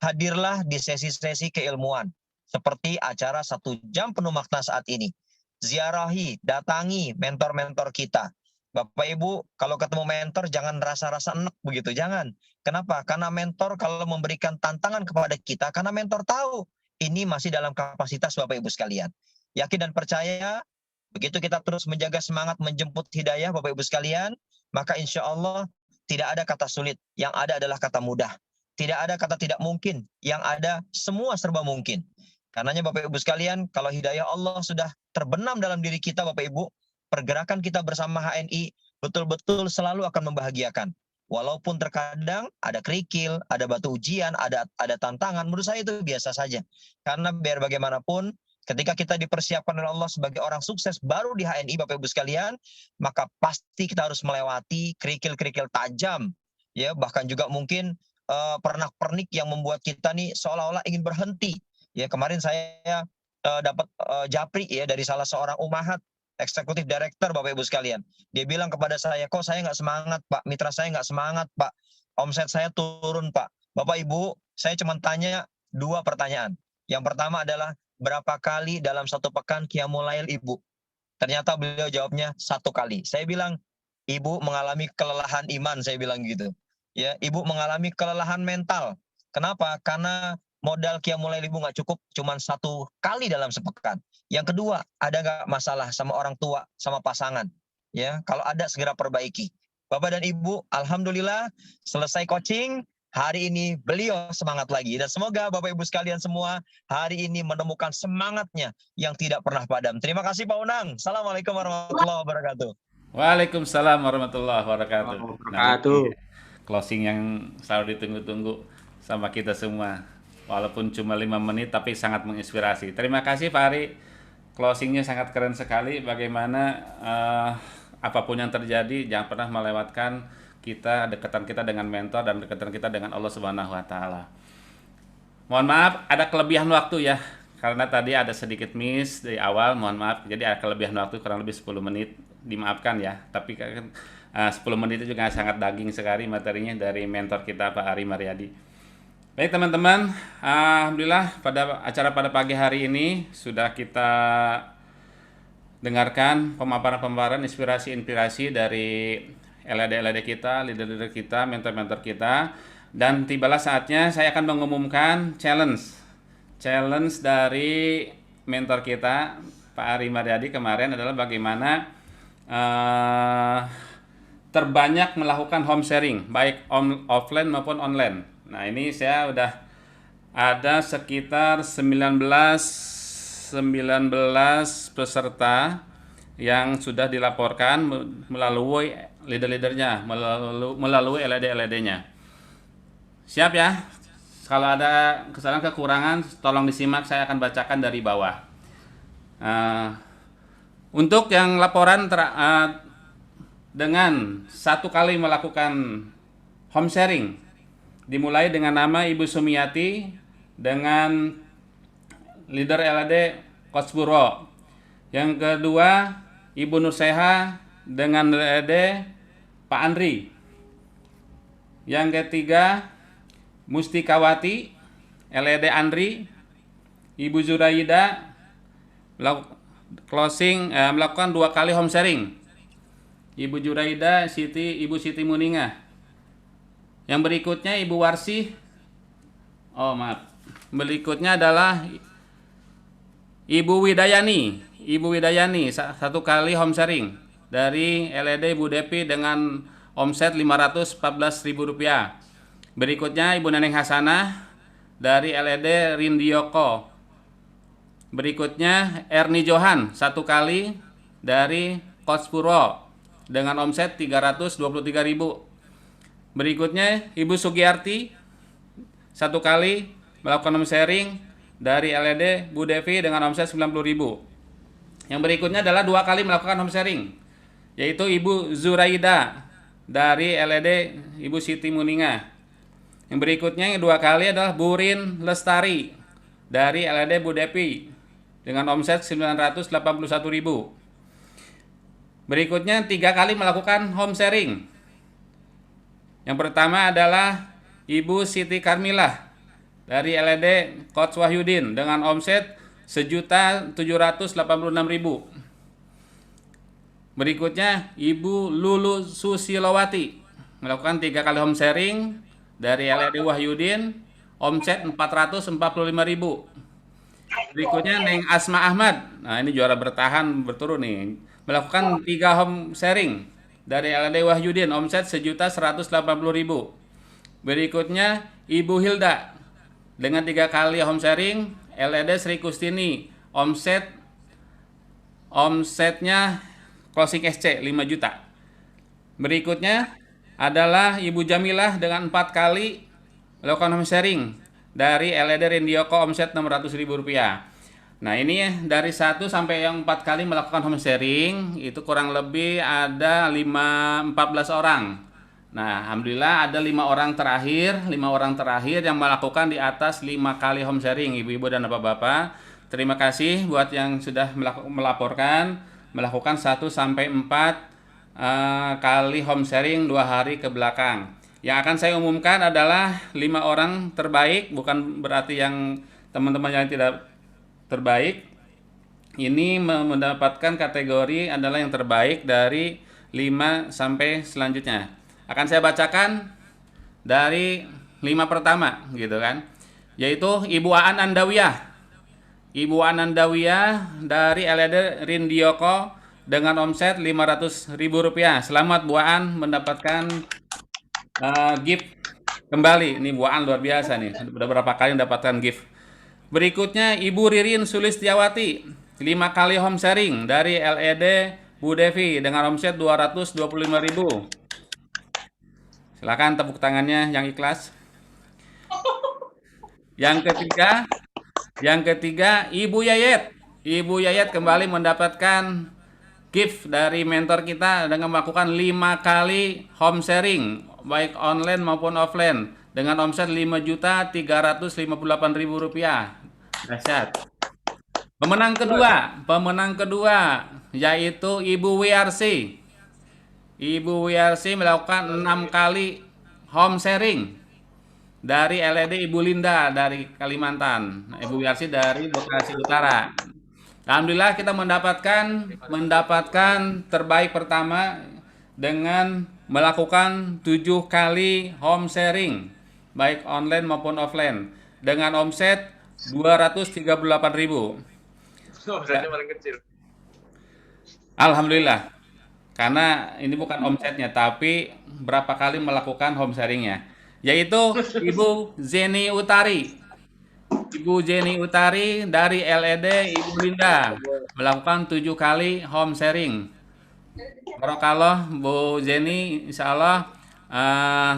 Hadirlah di sesi-sesi keilmuan. Seperti acara 1 jam penuh makna saat ini. Ziarahi, datangi mentor-mentor kita. Bapak Ibu, kalau ketemu mentor jangan rasa-rasa enek begitu, jangan. Kenapa? Karena mentor kalau memberikan tantangan kepada kita, karena mentor tahu ini masih dalam kapasitas Bapak Ibu sekalian. Yakin dan percaya, begitu kita terus menjaga semangat menjemput hidayah Bapak Ibu sekalian, maka insya Allah tidak ada kata sulit, yang ada adalah kata mudah. Tidak ada kata tidak mungkin, yang ada semua serba mungkin. Karenanya Bapak Ibu sekalian, kalau hidayah Allah sudah terbenam dalam diri kita Bapak Ibu, pergerakan kita bersama HNI betul-betul selalu akan membahagiakan. Walaupun terkadang ada kerikil, ada batu ujian, ada tantangan, menurut saya itu biasa saja. Karena biar bagaimanapun, ketika kita dipersiapkan oleh Allah sebagai orang sukses baru di HNI Bapak Ibu sekalian, maka pasti kita harus melewati kerikil-kerikil tajam, ya bahkan juga mungkin pernak-pernik yang membuat kita nih seolah-olah ingin berhenti. Ya kemarin saya dapat japri ya dari salah seorang umahat eksekutif direktur Bapak Ibu sekalian. Dia bilang kepada saya, kok saya nggak semangat Pak, mitra saya nggak semangat Pak, omset saya turun Pak. Bapak Ibu, saya cuma tanya 2 pertanyaan. Yang pertama adalah berapa kali dalam 1 pekan Qiyamul Lail Ibu? Ternyata beliau jawabnya 1 kali. Saya bilang, Ibu mengalami kelelahan iman, saya bilang gitu. Ya, Ibu mengalami kelelahan mental. Kenapa? Karena modal Qiyamul Lail Ibu nggak cukup, cuma 1 kali dalam sepekan. Yang kedua, ada nggak masalah sama orang tua, sama pasangan? Ya, kalau ada segera perbaiki. Bapak dan Ibu, alhamdulillah selesai coaching, hari ini beliau semangat lagi. Dan semoga Bapak Ibu sekalian semua hari ini menemukan semangatnya yang tidak pernah padam. Terima kasih Pak Unang. Assalamualaikum warahmatullahi wabarakatuh. Waalaikumsalam warahmatullahi wabarakatuh. Nah, Wabarakatuh. closing yang selalu ditunggu-tunggu sama kita semua. Walaupun cuma 5 menit tapi sangat menginspirasi. Terima kasih Pak Ari. Closingnya sangat keren sekali. Bagaimana apapun yang terjadi jangan pernah melewatkan dekatan kita dengan mentor dan dekatan kita dengan Allah Subhanahu wa taala. Mohon maaf ada kelebihan waktu ya. Karena tadi ada sedikit miss di awal, mohon maaf. Jadi ada kelebihan waktu kurang lebih 10 menit. Dimaafkan ya. Tapi 10 menit itu juga sangat daging sekali materinya dari mentor kita Pak Ari Mariadi. Baik teman-teman, alhamdulillah pada acara pada pagi hari ini sudah kita dengarkan pemaparan-pemaparan inspirasi-inspirasi dari LAD-LAD kita, leader-leader kita, mentor-mentor kita, dan tibalah saatnya saya akan mengumumkan challenge dari mentor kita Pak Ari Mariadi kemarin adalah bagaimana terbanyak melakukan home sharing baik offline maupun online. Nah, ini saya udah ada sekitar 19 peserta yang sudah dilaporkan melalui leader-leadernya, melalui LAD-LAD-nya. Siap ya? Kalau ada kesalahan kekurangan tolong disimak, saya akan bacakan dari bawah. Untuk yang laporan dengan satu kali melakukan home sharing dimulai dengan nama Ibu Sumiati dengan leader LAD Coach Purwo. Yang kedua Ibu Nurseha dengan LAD Pak Andri. Yang ketiga Mustikawati LAD Andri. Ibu Zuraida melakukan 2 kali home sharing. Ibu Zuraida Ibu Siti Muningah. Yang berikutnya Ibu Warsi. Berikutnya adalah Ibu Widayani. Ibu Widayani 1 kali home sharing dari LAD Bu Depi dengan omset Rp514.000. Berikutnya Ibu Neneng Hasanah dari LAD Rindioko. Berikutnya Erni Johan 1 kali dari Coach Purwo dengan omset Rp323.000. Berikutnya Ibu Sugiyarti 1 kali melakukan home sharing dari LAD Bu Devi dengan omset Rp90.000. Yang berikutnya adalah 2 kali melakukan home sharing, yaitu Ibu Zuraida dari LAD Ibu Siti Muningah. Yang berikutnya yang 2 kali adalah Burin Lestari dari LAD Bu Devi dengan omset Rp981.000. Berikutnya 3 kali melakukan home sharing. Yang pertama adalah Ibu Siti Karmilah dari LAD Coach Wahyudin dengan omset Rp1.786.000. Berikutnya Ibu Lulu Susilowati melakukan 3 kali home sharing dari LAD Wahyudin, omset Rp445.000. Berikutnya Neng Asma Ahmad. Nah, ini juara bertahan berturut nih. Melakukan 3 home sharing dari LAD Wahyudin, omset Rp1.180.000. Berikutnya Ibu Hilda dengan 3 kali home sharing LAD Sri Kustini, omsetnya closing SC 5 juta. Berikutnya adalah Ibu Jamilah dengan 4 kali melakukan home sharing dari LAD Rindioko, omset Rp600.000. Nah, ini dari 1 sampai yang 4 kali melakukan home sharing itu kurang lebih ada 14 orang. Nah, alhamdulillah ada 5 orang terakhir yang melakukan di atas 5 kali home sharing, ibu-ibu dan bapak-bapak. Terima kasih buat yang sudah melaporkan melakukan 1 sampai 4 kali home sharing 2 hari ke belakang. Yang akan saya umumkan adalah 5 orang terbaik, bukan berarti yang teman-teman yang tidak terbaik ini mendapatkan kategori adalah yang terbaik dari 5 sampai selanjutnya. Akan saya bacakan dari 5 pertama gitu kan, yaitu Ibu Aan Andawiyah. Ibu Aan Andawiyah dari LAD Rindioko dengan omset Rp500.000. Selamat Bu Aan mendapatkan gift kembali. Ini Bu Aan luar biasa nih, udah berapa kali mendapatkan gift. Berikutnya Ibu Ririn Sulistiawati 5 kali home sharing dari LAD Bu Devi dengan omset Rp225.000. Silakan tepuk tangannya yang ikhlas. Yang ketiga Ibu Yayet. Ibu Yayet kembali mendapatkan gift dari mentor kita dengan melakukan 5 kali home sharing baik online maupun offline dengan omset Rp5.358.000. Dahsyat. Pemenang kedua yaitu Ibu WRC. Ibu WRC melakukan 6 kali home sharing dari LED Ibu Linda dari Kalimantan, Ibu Wiarsi dari Bekasi Utara. Alhamdulillah kita mendapatkan terbaik pertama dengan melakukan 7 kali home sharing baik online maupun offline dengan omset 238.000. Omsetnya paling kecil. Alhamdulillah. Karena ini bukan omsetnya tapi berapa kali melakukan home sharingnya, yaitu Ibu Zeni Utari. Ibu Jenny Utari dari LED Ibu Linda melakukan 7 kali home sharing. Barokallah Bu Jenny, insya Allah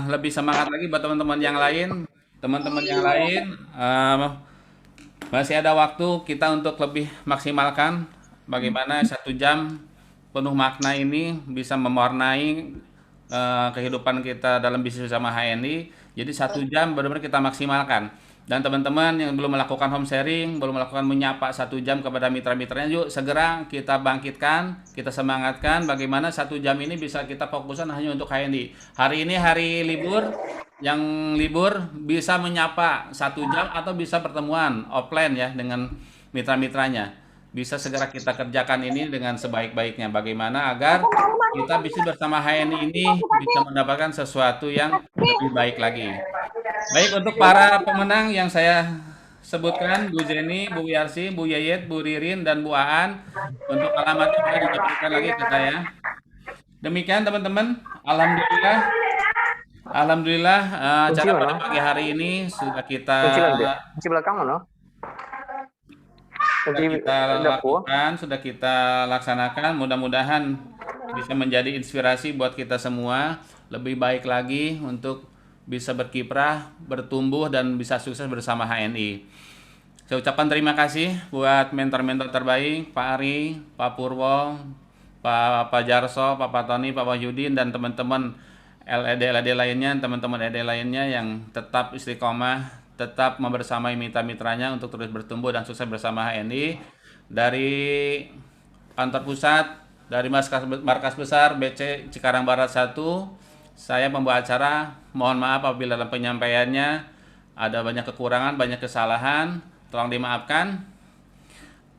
lebih semangat lagi buat teman-teman yang lain. Teman-teman yang lain masih ada waktu kita untuk lebih maksimalkan bagaimana 1 jam penuh makna ini bisa mewarnai kehidupan kita dalam bisnis bersama HNI. Jadi 1 jam benar-benar kita maksimalkan. Dan teman-teman yang belum melakukan home sharing, belum melakukan menyapa 1 jam kepada mitra-mitranya, yuk segera kita bangkitkan, kita semangatkan bagaimana 1 jam ini bisa kita fokuskan hanya untuk HNI. Hari ini hari libur, yang libur bisa menyapa 1 jam atau bisa pertemuan offline ya dengan mitra-mitranya. Bisa segera kita kerjakan ini dengan sebaik-baiknya. Bagaimana agar kita bisa bersama HNI ini bisa mendapatkan sesuatu yang lebih baik lagi. Baik, untuk para pemenang yang saya sebutkan, Bu Jenny, Bu Wiarsi, Bu Yayet, Bu Ririn, dan Bu Aan, untuk alamatnya bisa diberikan lagi ke saya. Demikian teman-teman, alhamdulillah, acara pada pagi hari ini sudah kita lakukan, sudah kita laksanakan. Mudah-mudahan bisa menjadi inspirasi buat kita semua lebih baik lagi untuk bisa berkiprah, bertumbuh, dan bisa sukses bersama HNI. Saya ucapkan terima kasih buat mentor-mentor terbaik, Pak Ari, Pak Purwo, Pak Jarso, Pak Tony, Pak Wahyudin, dan teman-teman LED lainnya, teman-teman LED lainnya yang tetap istiqomah, tetap membersamai mitra-mitranya untuk terus bertumbuh dan sukses bersama HNI. Dari kantor pusat, dari markas besar BC Cikarang Barat 1, saya pembawa acara, mohon maaf apabila dalam penyampaiannya ada banyak kekurangan, banyak kesalahan, tolong dimaafkan.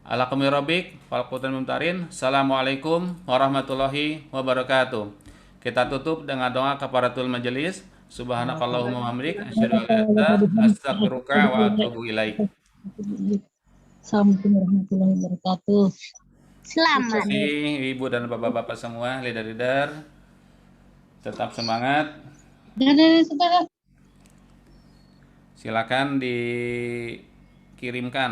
Alhamdulillah, Assalamualaikum warahmatullahi wabarakatuh. Kita tutup dengan doa kafaratul majelis. Subhanakallahumma wa bihamdik, asyhadu an la ilaha illa anta, astaghfiruka wa atubu ilaik. Assalamualaikum warahmatullahi wabarakatuh. Terima kasih Ibu dan Bapak-bapak semua, leader-leader. Tetap semangat. Silakan dikirimkan